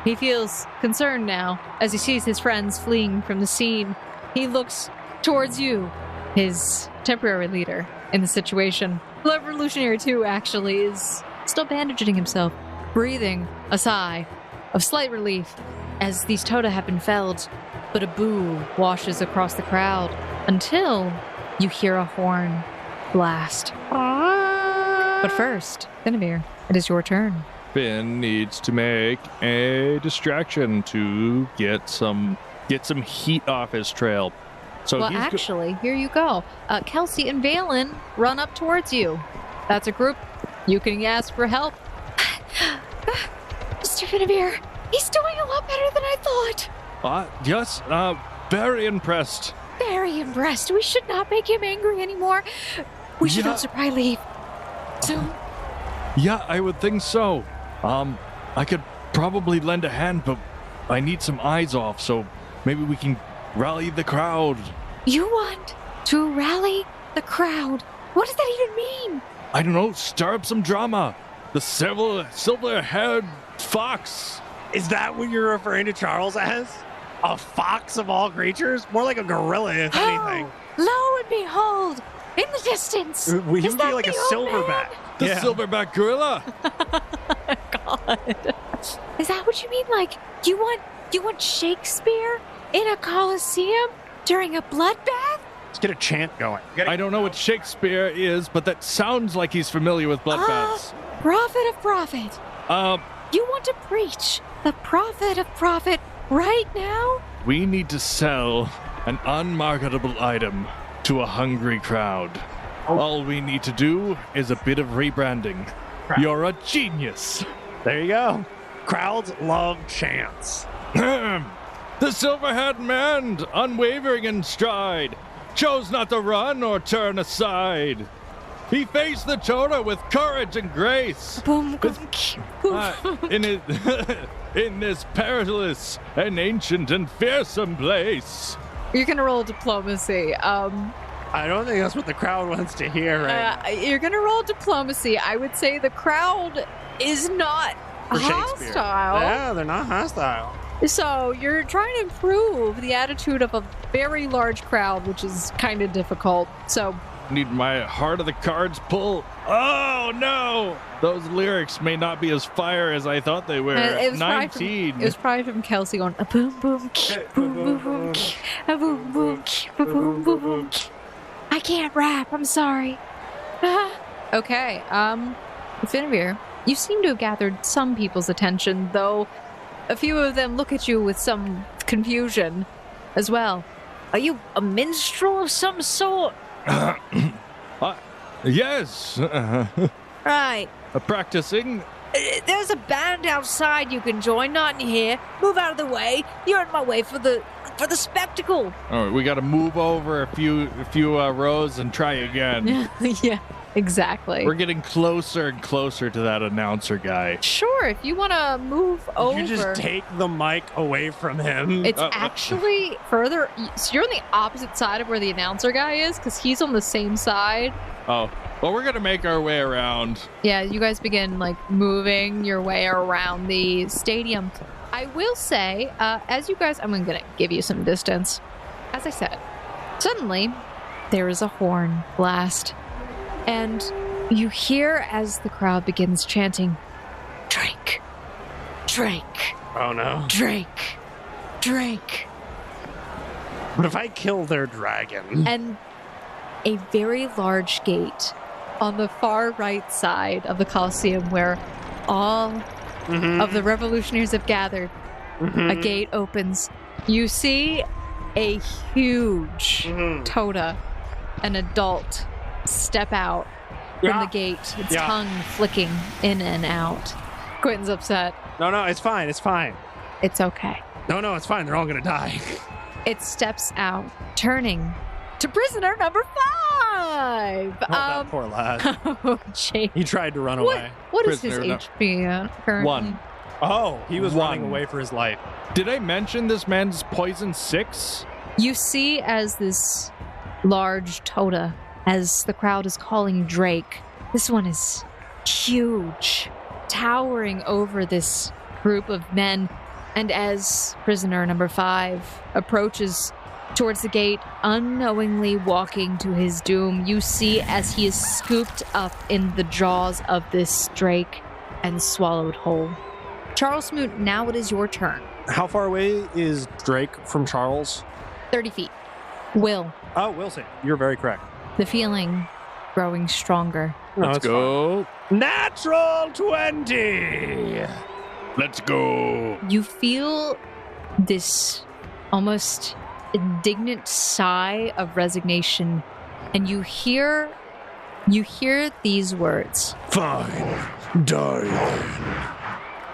He feels concerned now as he sees his friends fleeing from the scene. He looks towards you, his temporary leader in the situation. The Revolutionary 2 actually is still bandaging himself, breathing a sigh of slight relief as these Touda have been felled, but a boo washes across the crowd until you hear a horn blast. But first, Guinevere, it is your turn. Finn needs to make a distraction to get some heat off his trail. So well, actually, here you go. Kelsey and Valen run up towards you. That's a group. You can ask for help. Mr. Guinevere, he's doing a lot better than I thought. Yes, very impressed. Very impressed. We should not make him angry anymore. We should also probably leave soon. Yeah, I would think so. I could probably lend a hand, but I need some eyes off, so maybe we can rally the crowd. You want to rally the crowd? What does that even mean? I don't know, stir up some drama. The silver-haired fox. Is that what you're referring to Charles as? A fox of all creatures? More like a gorilla, if anything. Lo and behold, in the distance. Will you is be that like a the old silverback? man? The silverback gorilla. God. Is that what you mean? Like, you want Shakespeare in a colosseum during a bloodbath? Let's get a chant going. I don't know what Shakespeare is, but that sounds like he's familiar with bloodbaths. Prophet of prophet. You want to preach the prophet of prophet right now? We need to sell an unmarketable item to a hungry crowd. All we need to do is a bit of rebranding. You're a genius. There you go. Crowds love chants. The silver-haired man, unwavering in stride, chose not to run or turn aside. He faced the Touda with courage and grace. Boom, in this perilous and ancient and fearsome place. You're going to roll diplomacy. I don't think that's what the crowd wants to hear, right? You're going to roll diplomacy. I would say the crowd is not hostile. Yeah, they're not hostile. So you're trying to improve the attitude of a very large crowd, which is kind of difficult. So need my heart of the cards pull. Oh no! Those lyrics may not be as fire as I thought they were. 19. It was probably from Kelsey going, a boom boom, boom boom boom, a boom boom, boom boom boom. I can't rap, I'm sorry. Okay, Guinevere, you seem to have gathered some people's attention, though a few of them look at you with some confusion as well. Are you a minstrel of some sort? Yes. Right. Practicing. There's a band outside you can join, not in here. Move out of the way. You're in my way for the spectacle. All right, we got to move over a few rows and try again. Yeah, exactly. We're getting closer and closer to that announcer guy. Sure, if you want to move over. You just take the mic away from him. It's actually further. So you're on the opposite side of where the announcer guy is, because he's on the same side. Oh, well, we're gonna make our way around. Yeah, you guys begin moving your way around the stadium. I will say, as you guys, I'm gonna give you some distance. As I said, suddenly there is a horn blast, and you hear as the crowd begins chanting, "Drake, Drake, Oh no. Drake, Drake." What if I kill their dragon? And a very large gate on the far right side of the Colosseum, where all of the revolutionaries have gathered, a gate opens. You see a huge Touda, an adult, step out from the gate, its tongue flicking in and out. Quentin's upset. No, it's fine. It's fine. It's okay. No, it's fine. They're all gonna die. It steps out, turning to prisoner number 5. That poor lad. Oh, Jake. He tried to run away. What is his Prisoner HP currently? 1. Oh, he was 1. running away for his life. Did I mention this man's poison 6? You see as this large Touda, as the crowd is calling Drake, this one is huge, towering over this group of men. And as prisoner number 5 approaches towards the gate, unknowingly walking to his doom, you see as he is scooped up in the jaws of this Drake and swallowed whole. Charles Smoot, now it is your turn. How far away is Drake from Charles? 30 feet. Will, Oh, Wilson. You're very correct. the feeling growing stronger. No, Let's it's go. fine. Natural 20! Let's go. You feel this almost indignant sigh of resignation, and you hear these words. Fine. Die.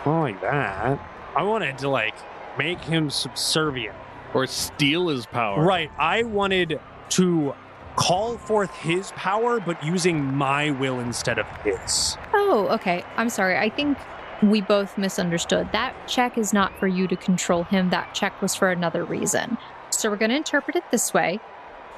Not like that. I wanted to, make him subservient. Or steal his power. Right. I wanted to call forth his power, but using my will instead of his. Oh, okay. I'm sorry. I think we both misunderstood. That check is not for you to control him. That check was for another reason. So we're going to interpret it this way.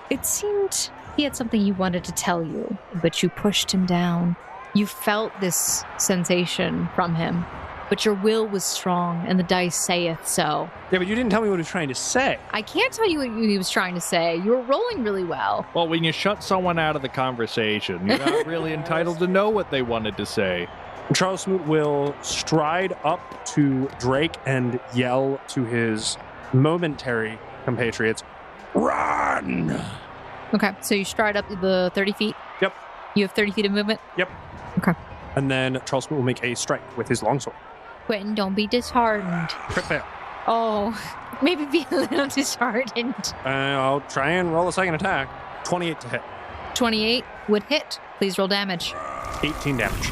It seemed he had something he wanted to tell you, but you pushed him down. You felt this sensation from him, but your will was strong, and the dice saith so. Yeah, but you didn't tell me what he was trying to say. I can't tell you what he was trying to say. You were rolling really well. Well, when you shut someone out of the conversation, you're not really entitled to know what they wanted to say. Charles Smoot will stride up to Drake and yell to his momentary compatriots, "Run!" Okay, so you stride up the 30 feet? Yep. You have 30 feet of movement? Yep. Okay. And then Charles Smoot will make a strike with his longsword. Quentin, don't be disheartened. Crit fail. Oh, maybe be a little disheartened. I'll try and roll a second attack. 28 to hit. 28 would hit. Please roll damage. 18 damage.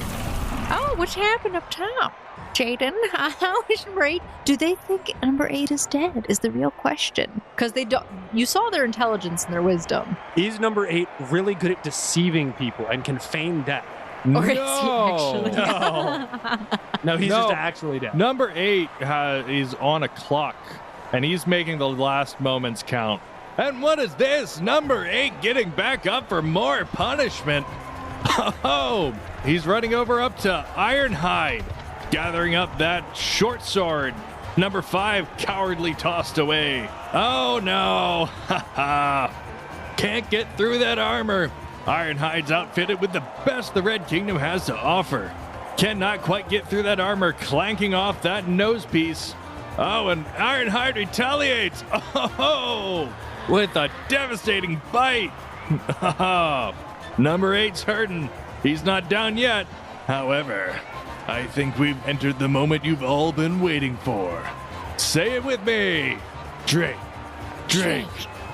Oh, what happened up top? Jaden, how is number 8? Do they think number 8 is dead? Is the real question. Because they don't. You saw their intelligence and their wisdom. Is number 8 really good at deceiving people and can feign death? Or is he actually? No, he's No. just actually dead. Number 8 is on a clock, and he's making the last moments count. And what is this? Number 8 getting back up for more punishment. Oh, he's running over up to Ironhide, gathering up that short sword. Number 5 cowardly tossed away. Oh no, can't get through that armor. Ironhide's outfitted with the best the Red Kingdom has to offer. Cannot quite get through that armor, clanking off that nose piece. Oh, and Ironhide retaliates. Oh, with a devastating bite. Number 8's hurting. He's not down yet. However, I think we've entered the moment you've all been waiting for. Say it with me. Drake. Drake.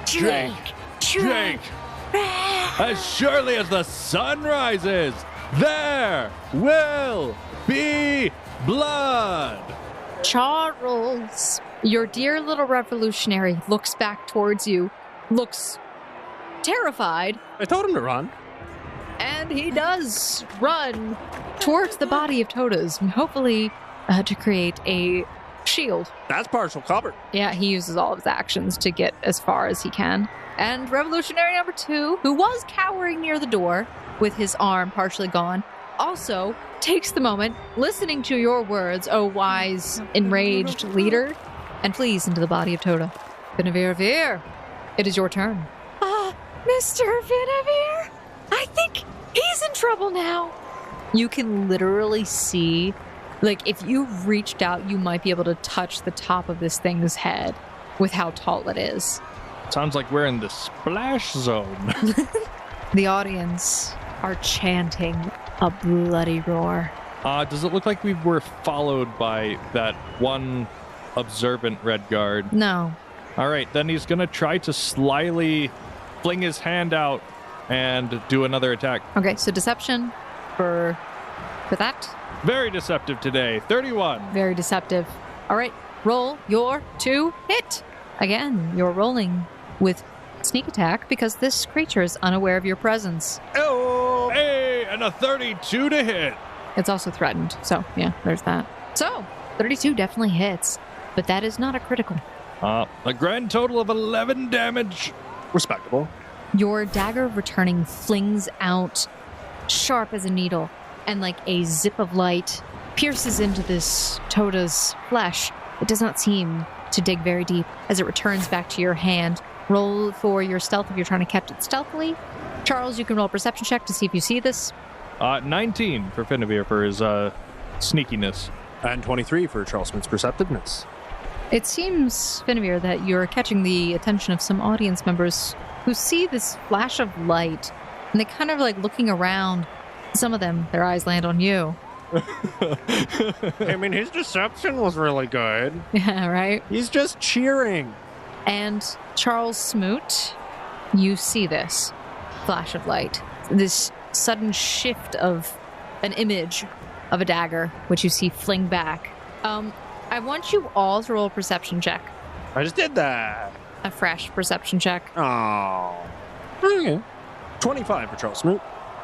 Drake. Drake. As surely as the sun rises, there will be blood. Charles, your dear little revolutionary looks back towards you, looks terrified, I told him to run. and he does run towards the body of Touda's, hopefully to create a shield. That's partial cover. Yeah, he uses all of his actions to get as far as he can. And revolutionary number 2, who was cowering near the door with his arm partially gone, also takes the moment, listening to your words, O wise, enraged leader, and flees into the body of Touda. Guinevere, it is your turn. Mr. Guinevere, I think he's in trouble now. You can literally see, like, if you reached out, you might be able to touch the top of this thing's head with how tall it is. Sounds like we're in the splash zone. The audience are chanting a bloody roar. Does it look like we were followed by that one observant red guard? No. All right, then he's going to try to slyly fling his hand out and do another attack. Okay, so deception for that. Very deceptive today. 31. Very deceptive. All right, roll your 2 hit. Again, you're rolling with sneak attack because this creature is unaware of your presence. Oh, hey, and a 32 to hit. It's also threatened, so yeah, there's that. So, 32 definitely hits, but that is not a critical. A grand total of 11 damage. Respectable. Your dagger returning flings out sharp as a needle, and like a zip of light pierces into this Touda's flesh. It does not seem to dig very deep as it returns back to your hand. Roll for your stealth if you're trying to catch it stealthily. Charles, you can roll a perception check to see if you see this. 19 for Guinevere for his sneakiness. And 23 for Charles Smoot's perceptiveness. It seems, Guinevere, that you're catching the attention of some audience members who see this flash of light, and they kind of like looking around. Some of them, their eyes land on you. I mean, his deception was really good. Yeah, right? He's just cheering. And Charles Smoot, you see this flash of light, this sudden shift of an image of a dagger, which you see fling back. I want you all to roll a perception check. I just did that. A fresh perception check. Oh. Okay. 25 for Charles Smoot.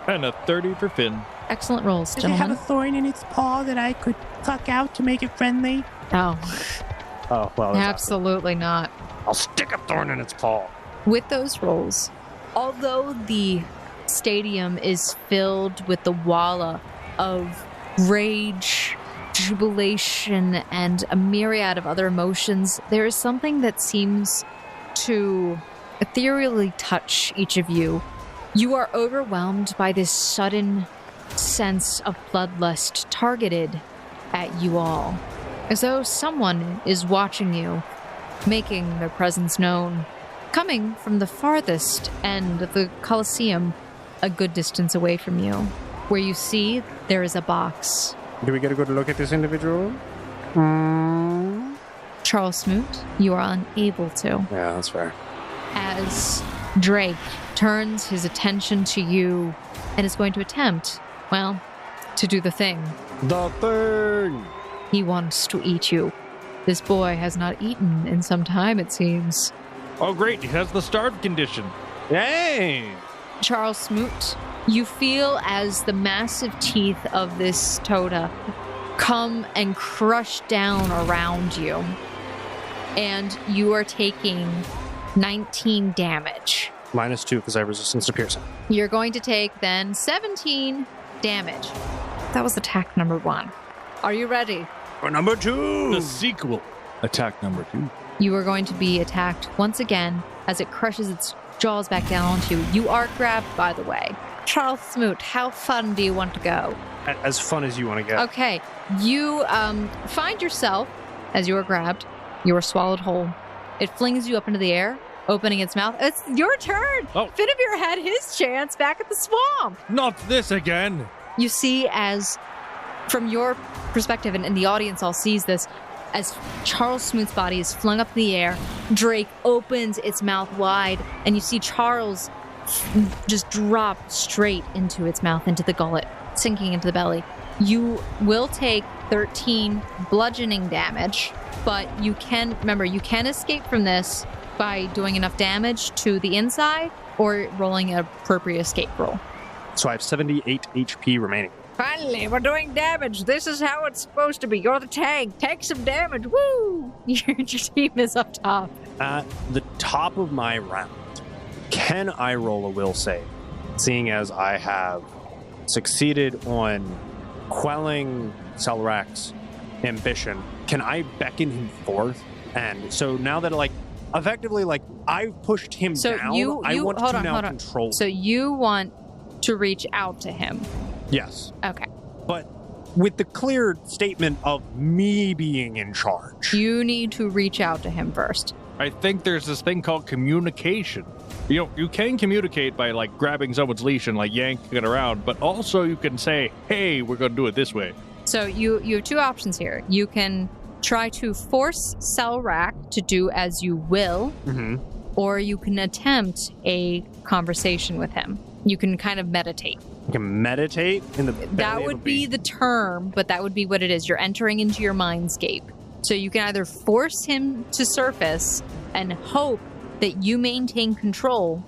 And a 30 for Finn. Excellent rolls, Does it have a gentlemen. thorn in its paw that I could pluck out to make it friendly? Oh, Oh, well. that's absolutely not. awesome. I'll stick a thorn in its paw. With those rolls, although the stadium is filled with the walla of rage, jubilation, and a myriad of other emotions, there is something that seems to ethereally touch each of you. You are overwhelmed by this sudden sense of bloodlust targeted at you all, as though someone is watching you, making their presence known, coming from the farthest end of the colosseum, a good distance away from you, where you see there is a box. Do we get a good look at this individual? Charles Smoot, you are unable to, Yeah, that's fair. as Drake turns his attention to you and is going to attempt, well, to do the thing. The thing! He wants to eat you. This boy has not eaten in some time, it seems. Oh, great. He has the starved condition. Yay! Charles Smoot, you feel as the massive teeth of this Touda come and crush down around you. And you are taking 19 damage. -2 because I have resistance to piercing. You're going to take then 17 damage. That was attack number 1. Are you ready? For number 2! The sequel. Attack number 2. You are going to be attacked once again as it crushes its jaws back down onto you. You are grabbed, by the way. Charles Smoot, how fun do you want to go? As fun as you want to get. Okay, you find yourself, as you are grabbed, you are swallowed whole. It flings you up into the air, opening its mouth. It's your turn! Oh. Guinevere had his chance back at the swamp. Not this again. You see as, from your perspective, and the audience all sees this, as Charles Smoot's body is flung up in the air, Drake opens its mouth wide, and you see Charles just drop straight into its mouth, into the gullet, sinking into the belly. You will take 13 bludgeoning damage, but you can escape from this by doing enough damage to the inside or rolling an appropriate escape roll. So I have 78 HP remaining. Finally, we're doing damage. This is how it's supposed to be. You're the tank. Take some damage. Woo! Your team is up top. At the top of my round, can I roll a will save? Seeing as I have succeeded on quelling Selrak's ambition, can I beckon him forth? And so now that, like, effectively, like, I've pushed him down, I want to now control him. So you want to reach out to him? Yes. Okay. But with the clear statement of me being in charge. You need to reach out to him first. I think there's this thing called communication. You can communicate by, like, grabbing someone's leash and, like, yanking it around, but also you can say, hey, we're going to do it this way. So you have two options here. You can try to force Selrak to do as you will, or you can attempt a conversation with him. You can kind of meditate. You can meditate in the That would be the term, but that would be what it is. You're entering into your mindscape. So you can either force him to surface and hope that you maintain control,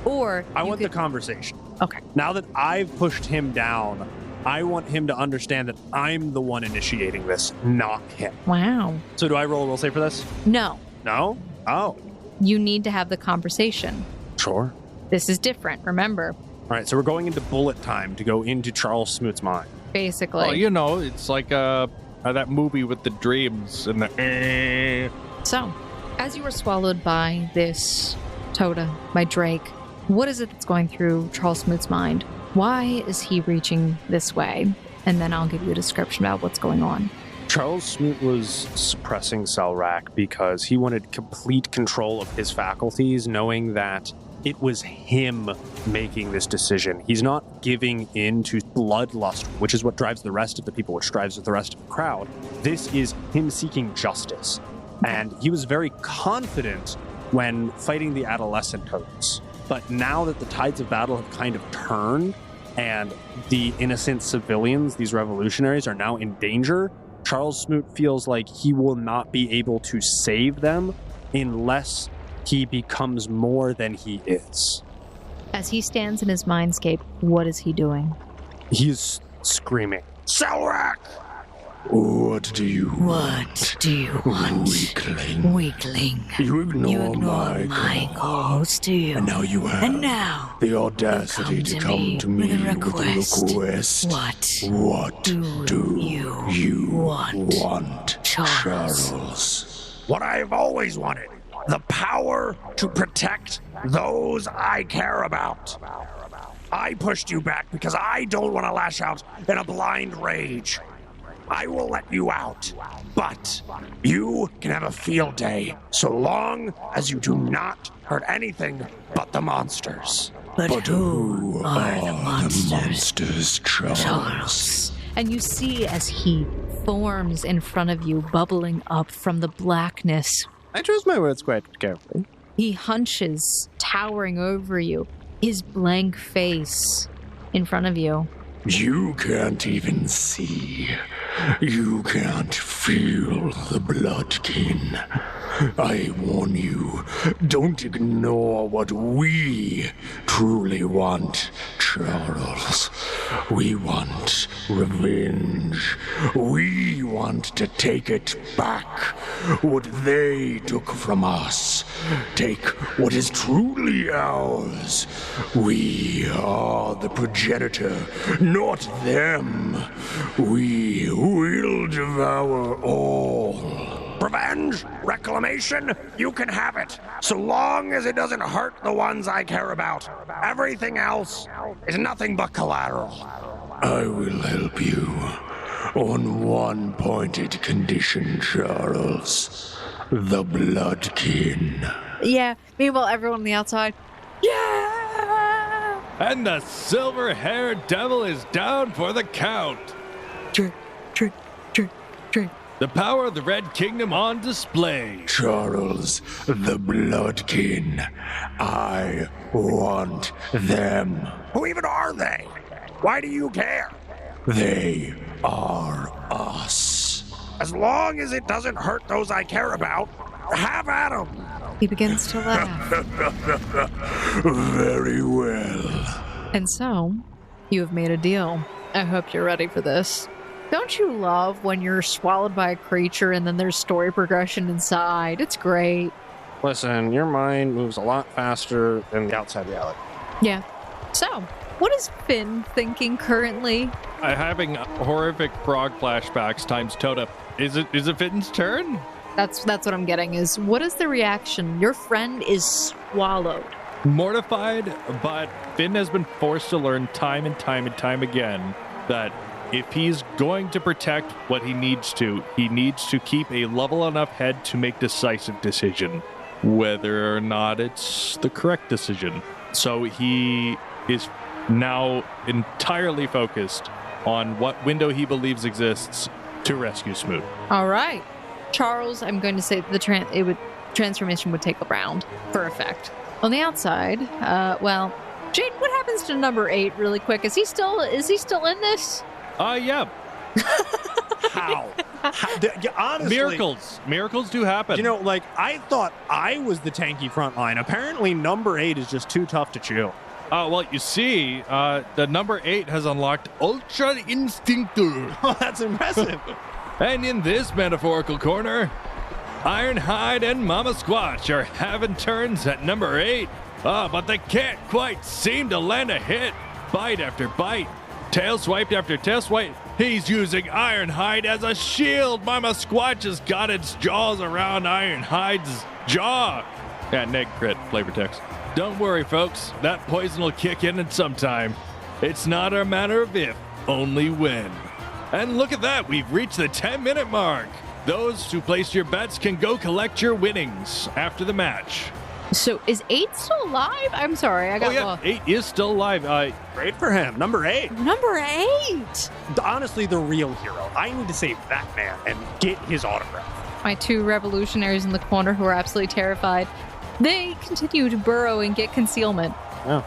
or I want the conversation. Okay. Now that I've pushed him down, I want him to understand that I'm the one initiating this, not him. Wow. So do I roll a will save for this? No. No? Oh. You need to have the conversation. Sure. This is different, remember. All right, so we're going into bullet time to go into Charles Smoot's mind. Basically. Oh, it's like that movie with the dreams and the... So, as you were swallowed by this Touda, by Drake, what is it that's going through Charles Smoot's mind? Why is he reaching this way? And then I'll give you a description about what's going on. Charles Smoot was suppressing Selrak because he wanted complete control of his faculties, knowing that it was him making this decision. He's not giving in to bloodlust, which is what drives the rest of the people, which drives the rest of the crowd. This is him seeking justice. And he was very confident when fighting the adolescent hosts. But now that the tides of battle have kind of turned and the innocent civilians, these revolutionaries, are now in danger, Charles Smoot feels like he will not be able to save them unless he becomes more than he is. As he stands in his mindscape, what is he doing? He's screaming, Selrak! What do you want? Weakling. You ignore my calls, do you? And now you have the audacity to come to me with a request. What do you want, Charles? What I've always wanted. The power to protect those I care about. I pushed you back because I don't want to lash out in a blind rage. I will let you out, but you can have a field day so long as you do not hurt anything but the monsters. But who are the monsters, Charles? And you see as he forms in front of you, bubbling up from the blackness. I chose my words quite carefully. He hunches, towering over you, his blank face in front of you. You can't even see. You can't feel the bloodkin. I warn you, don't ignore what we truly want, Charles. We want revenge. We want to take it back. What they took from us. Take what is truly ours. We are the progenitor, not them. We will devour all. Revenge? Reclamation? You can have it, so long as it doesn't hurt the ones I care about. Everything else is nothing but collateral. I will help you on one pointed condition, Charles. The bloodkin. Yeah, meanwhile, everyone on the outside. Yeah! And the silver-haired devil is down for the count. Trick. The power of the Red Kingdom on display. Charles the Bloodkin. I want them. Who even are they? Why do you care? They are us. As long as it doesn't hurt those I care about, have at 'em. He begins to laugh. Very well. And so, you have made a deal. I hope you're ready for this. Don't you love when you're swallowed by a creature and then there's story progression inside? It's great. Listen, your mind moves a lot faster than the outside reality. Yeah. So, what is Finn thinking currently? Having horrific frog flashbacks times Touda. Is it Finn's turn? That's what I'm getting is, what is the reaction? Your friend is swallowed. Mortified, but Finn has been forced to learn time and time and time again that if he's going to protect what he needs to keep a level enough head to make decisive decision, whether or not it's the correct decision. So he is now entirely focused on what window he believes exists to rescue Smoot. All right. Charles, I'm going to say the transformation would take a round for effect. On the outside, Jade, what happens to number 8 really quick? Is he still in this? Yeah. How? Honestly, Miracles do happen. You know, like, I thought I was the tanky front line. Apparently, number 8 is just too tough to chew. Well, you see, the number 8 has unlocked Ultra Instinctor. Oh, that's impressive. And in this metaphorical corner, Ironhide and Mama Squatch are having turns at number 8. But they can't quite seem to land a hit. Bite after bite. Tail swiped after tail swipe. He's using Ironhide as a shield. Mama Squatch has got its jaws around Ironhide's jaw. And neg crit flavor text. Don't worry, folks. That poison will kick in at some time. It's not a matter of if, only when. And look at that. We've reached the 10-minute mark. Those who placed your bets can go collect your winnings after the match. So is 8 still alive? I'm sorry, I got lost. 8 is still alive. Great for him. Number 8. Number 8! Honestly, the real hero. I need to save that man and get his autograph. My 2 revolutionaries in the corner who are absolutely terrified. They continue to burrow and get concealment. Yeah.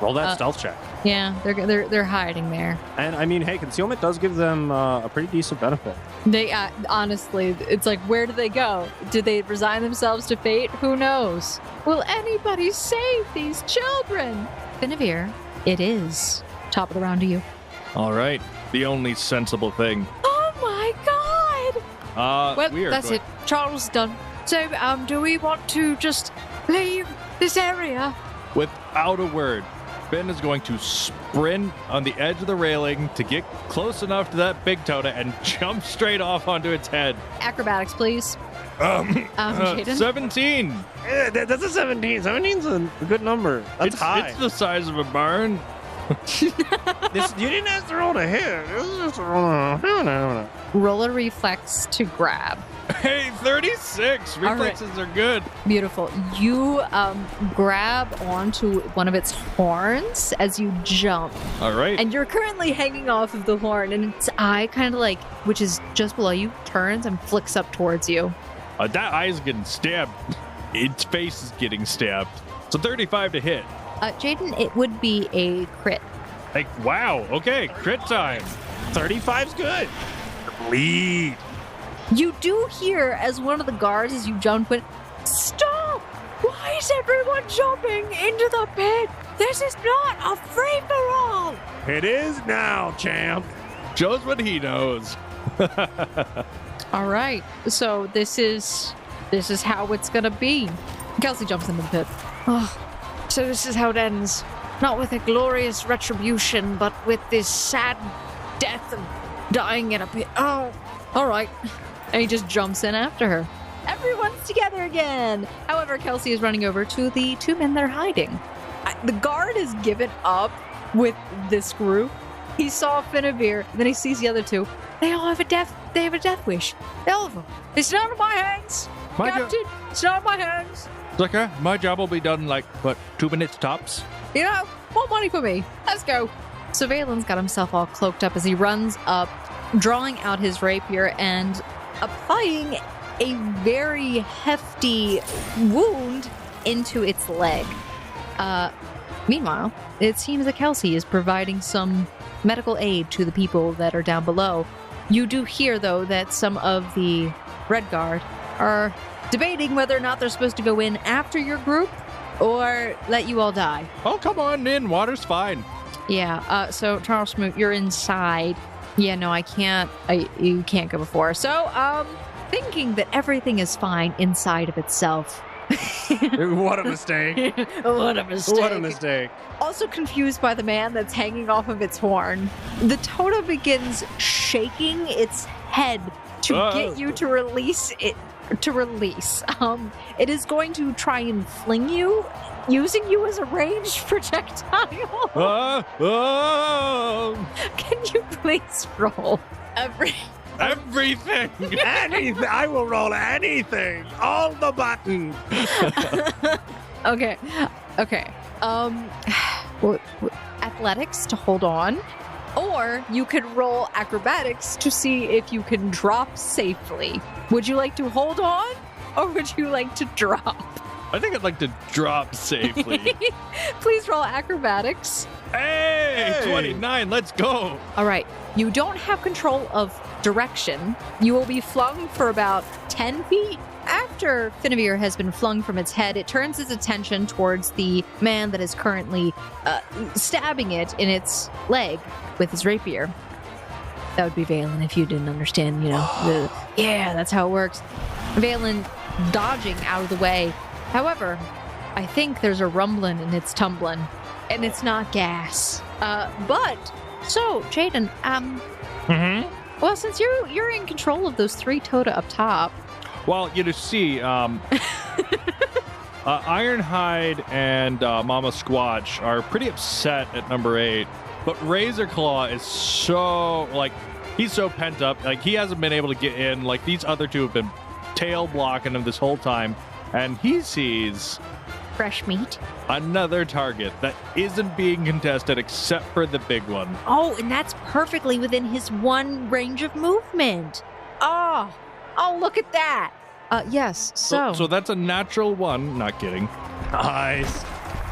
Roll that stealth check. Yeah, they're hiding there. And I mean, hey, concealment does give them a pretty decent benefit. They honestly, it's like, where do they go? Did they resign themselves to fate? Who knows? Will anybody save these children? Guinevere, it is top of the round to you. All right, the only sensible thing. Oh my God! Well, that's it. Charles is done. So, do we want to just leave this area? Without a word, Finn is going to sprint on the edge of the railing to get close enough to that big Touda and jump straight off onto its head. Acrobatics, please. Jaden? 17. Yeah, that's a 17. 17's a good number. That's high. It's the size of a barn. You didn't have to roll to hit. This is just a roll. Roll a reflex to grab. Hey, 36. Reflexes are good. Beautiful. You grab onto one of its horns as you jump. All right. And you're currently hanging off of the horn, and its eye kind of like, which is just below you, turns and flicks up towards you. That eye is getting stabbed. Its face is getting stabbed. So 35 to hit. Jaden, it would be a crit. Like, wow. Okay, crit time. 35's good. Bleed. You do hear, as one of the guards, as you jump, went, "Stop! Why is everyone jumping into the pit? This is not a free-for-all!" It is now, champ. Shows what he knows. All right, so this is how it's gonna be. Kelsey jumps into the pit. Oh, so this is how it ends. Not with a glorious retribution, but with this sad death of dying in a pit. Oh, all right. And he just jumps in after her. Everyone's together again. However, Kelsey is running over to the 2 men that are hiding. The guard has given up with this group. He saw Guinevere, then he sees the other 2. They all have a death wish. All of them. It's not in my hands, Captain. It's not in my hands. It's okay. My job will be done in like, 2 minutes tops? You know, more money for me. Let's go. Surveillance got himself all cloaked up as he runs up, drawing out his rapier, and applying a very hefty wound into its leg. Meanwhile, it seems that Kelsey is providing some medical aid to the people that are down below. You do hear, though, that some of the Red Guard are debating whether or not they're supposed to go in after your group or let you all die. Oh, come on in. Water's fine. Yeah, so Charles Smoot, you're inside. Yeah, no, I can't. You can't go before. So, thinking that everything is fine inside of itself. What a mistake. What a mistake. What a mistake. Also confused by the man that's hanging off of its horn. The Touda begins shaking its head to get you to release it. It is going to try and fling you, using you as a ranged projectile. Can you please roll everything? Anything. I will roll anything. All the buttons. Okay. Athletics to hold on, or you could roll acrobatics to see if you can drop safely. Would you like to hold on, or would you like to drop? I think I'd like to drop safely. Please roll acrobatics. Hey, 29, let's go. All right, you don't have control of direction. You will be flung for about 10 feet. After Finavir has been flung from its head, it turns its attention towards the man that is currently stabbing it in its leg with his rapier. That would be Valen if you didn't understand, yeah, that's how it works. Valen dodging out of the way. However, I think there's a rumbling and it's tumbling, and it's not gas. So, Jaden, well, since you're in control of those 3 Touda up top. Well, you see, Ironhide and Mama Squatch are pretty upset at number 8, but Razorclaw is so, he's so pent up. He hasn't been able to get in. These other 2 have been tail blocking him this whole time, and he sees Fresh meat. another target that isn't being contested except for the big one. Oh, and that's perfectly within his 1 range of movement. Oh, look at that. Yes, so that's a natural 1. Not kidding. Nice.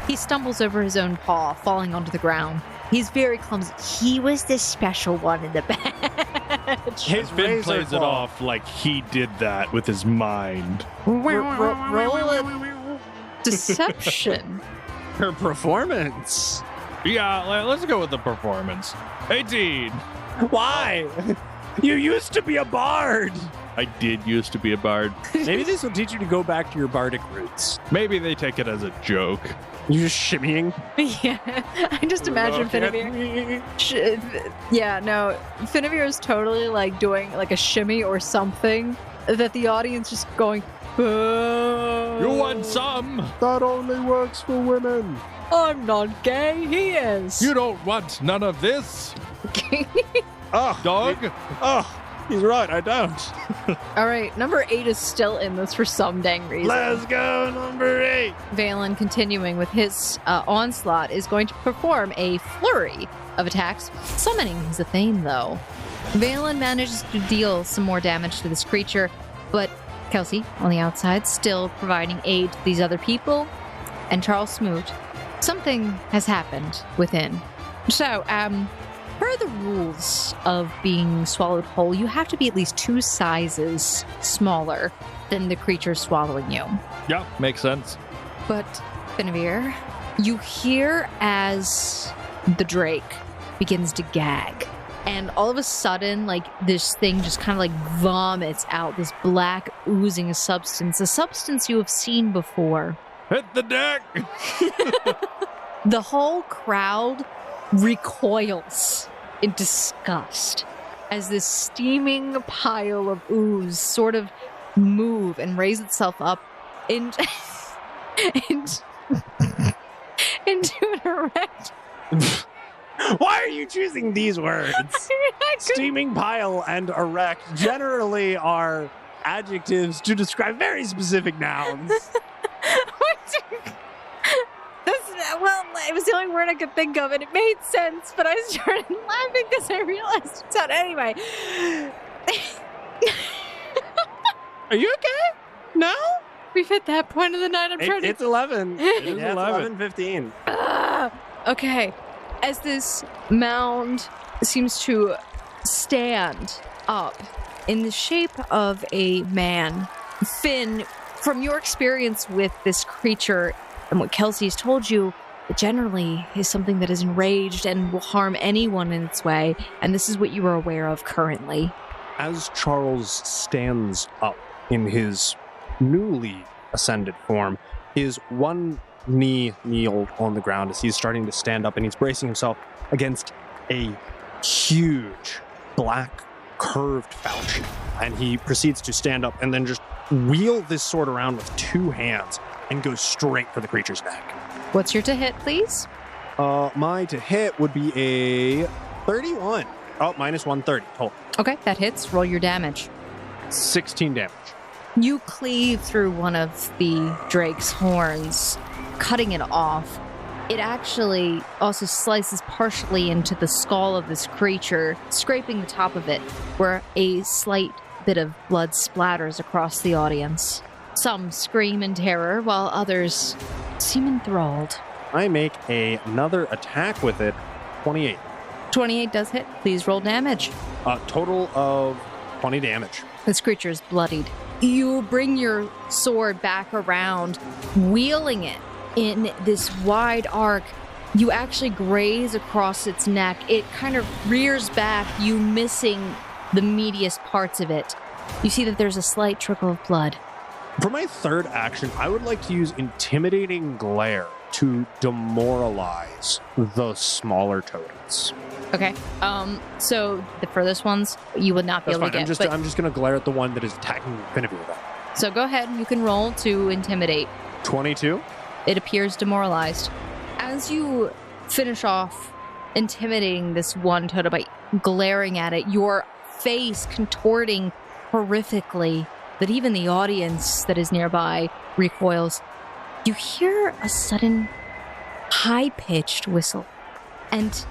he stumbles over his own paw, falling onto the ground. He's very clumsy. He was the special one in the batch. His Finn plays it off like he did that with his mind. Roll a deception. Her performance. Yeah, let's go with the performance. 18. Why? You used to be a bard. I did used to be a bard. Maybe this will teach you to go back to your bardic roots. Maybe they take it as a joke. You just shimmying. Yeah, I just imagine Finavir. Yeah, no, Finavir is totally like doing like a shimmy or something that the audience just going, "Oh." You want some? That only works for women. I'm not gay, he is. You don't want none of this? Oh, Dog? He's right, I don't. All right, number 8 is still in this for some dang reason. Let's go, number 8. Valen, continuing with his onslaught, is going to perform a flurry of attacks. Summoning is a theme, though. Valen manages to deal some more damage to this creature, but Kelsey, on the outside, still providing aid to these other people. And Charles Smoot, something has happened within. So, per the rules of being swallowed whole, you have to be at least 2 sizes smaller than the creature swallowing you. Yeah, makes sense. But, Finavir, you hear as the Drake begins to gag. And all of a sudden, like, this thing just kind of like vomits out this black oozing substance, a substance you have seen before. Hit the deck! The whole crowd recoils in disgust as this steaming pile of ooze sort of move and raise itself up into an erect. Why are you choosing these words? Steaming pile and erect generally are adjectives to describe very specific nouns. Well, it was the only word I could think of, and it made sense, but I started laughing because I realized it's out. Anyway. Are you okay? No? We've hit that point of the night. I'm trying to... It's 11. It is Yeah, 11. 11:15. Okay. As this mound seems to stand up in the shape of a man, Finn, from your experience with this creature and what Kelsey's told you, it generally is something that is enraged and will harm anyone in its way, and this is what you are aware of currently. As Charles stands up in his newly ascended form, his one knee kneeled on the ground as he's starting to stand up, and he's bracing himself against a huge black curved falchion. And he proceeds to stand up and then just wheel this sword around with two hands and go straight for the creature's neck. What's your to hit, please? My to hit would be a 31. Oh, minus 130 total. Okay, that hits. Roll your damage. 16 damage. You cleave through one of the drake's horns, cutting it off. It actually also slices partially into the skull of this creature, scraping the top of it, where a slight bit of blood splatters across the audience. Some scream in terror, while others seem enthralled. I make another attack with it, 28. 28 does hit. Please roll damage. Total of 20 damage. This creature is bloodied. You bring your sword back around, wheeling it in this wide arc. You actually graze across its neck. It kind of rears back, you missing the meatiest parts of it. You see that there's a slight trickle of blood. For my third action, I would like to use Intimidating Glare to demoralize the smaller totems. Okay. So the furthest ones you would not be That's able fine. to get. I'm just going to glare at the one that is attacking Finnevere with that. So go ahead. You can roll to intimidate. 22. It appears demoralized. As you finish off intimidating this one totem by glaring at it, your face contorting horrifically, that even the audience that is nearby recoils. You hear a sudden high-pitched whistle, and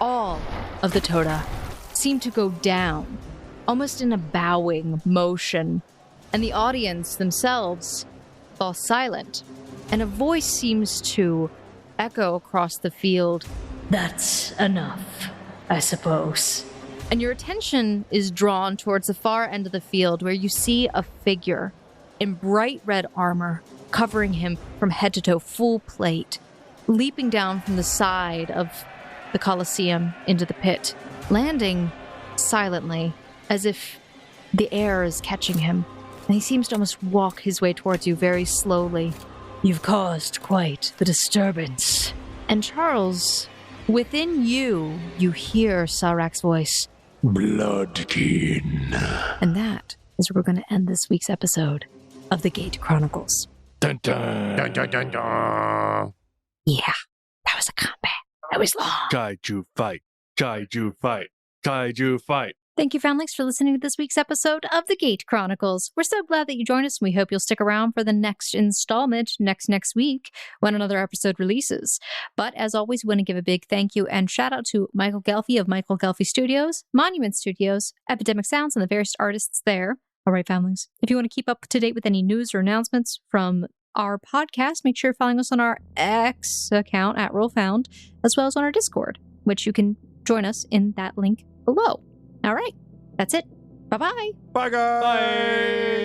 all of the Touda seem to go down, almost in a bowing motion, and the audience themselves fall silent, and a voice seems to echo across the field. That's enough, I suppose. And your attention is drawn towards the far end of the field, where you see a figure in bright red armor, covering him from head to toe, full plate, leaping down from the side of the colosseum into the pit, landing silently, as if the air is catching him. And he seems to almost walk his way towards you very slowly. You've caused quite the disturbance. And Charles, within you, you hear Sarak's voice. Bloodkin. And that is where we're going to end this week's episode of the Gate Chronicles. Dun, dun. Dun, dun, dun, dun. Yeah, that was a combat. That was long. Kaiju fight. Kaiju fight. Kaiju fight. Thank you, Foundlings, for listening to this week's episode of the Gate Chronicles. We're so glad that you joined us, and we hope you'll stick around for the next installment next week when another episode releases. But as always, we want to give a big thank you and shout out to Michael Ghelfi of Michael Ghelfi Studios, Monument Studios, Epidemic Sounds, and the various artists there. All right, Foundlings, if you want to keep up to date with any news or announcements from our podcast, make sure you're following us on our X account at RollFound, as well as on our Discord, which you can join us in that link below. All right, that's it. Bye-bye. Bye, guys. Bye.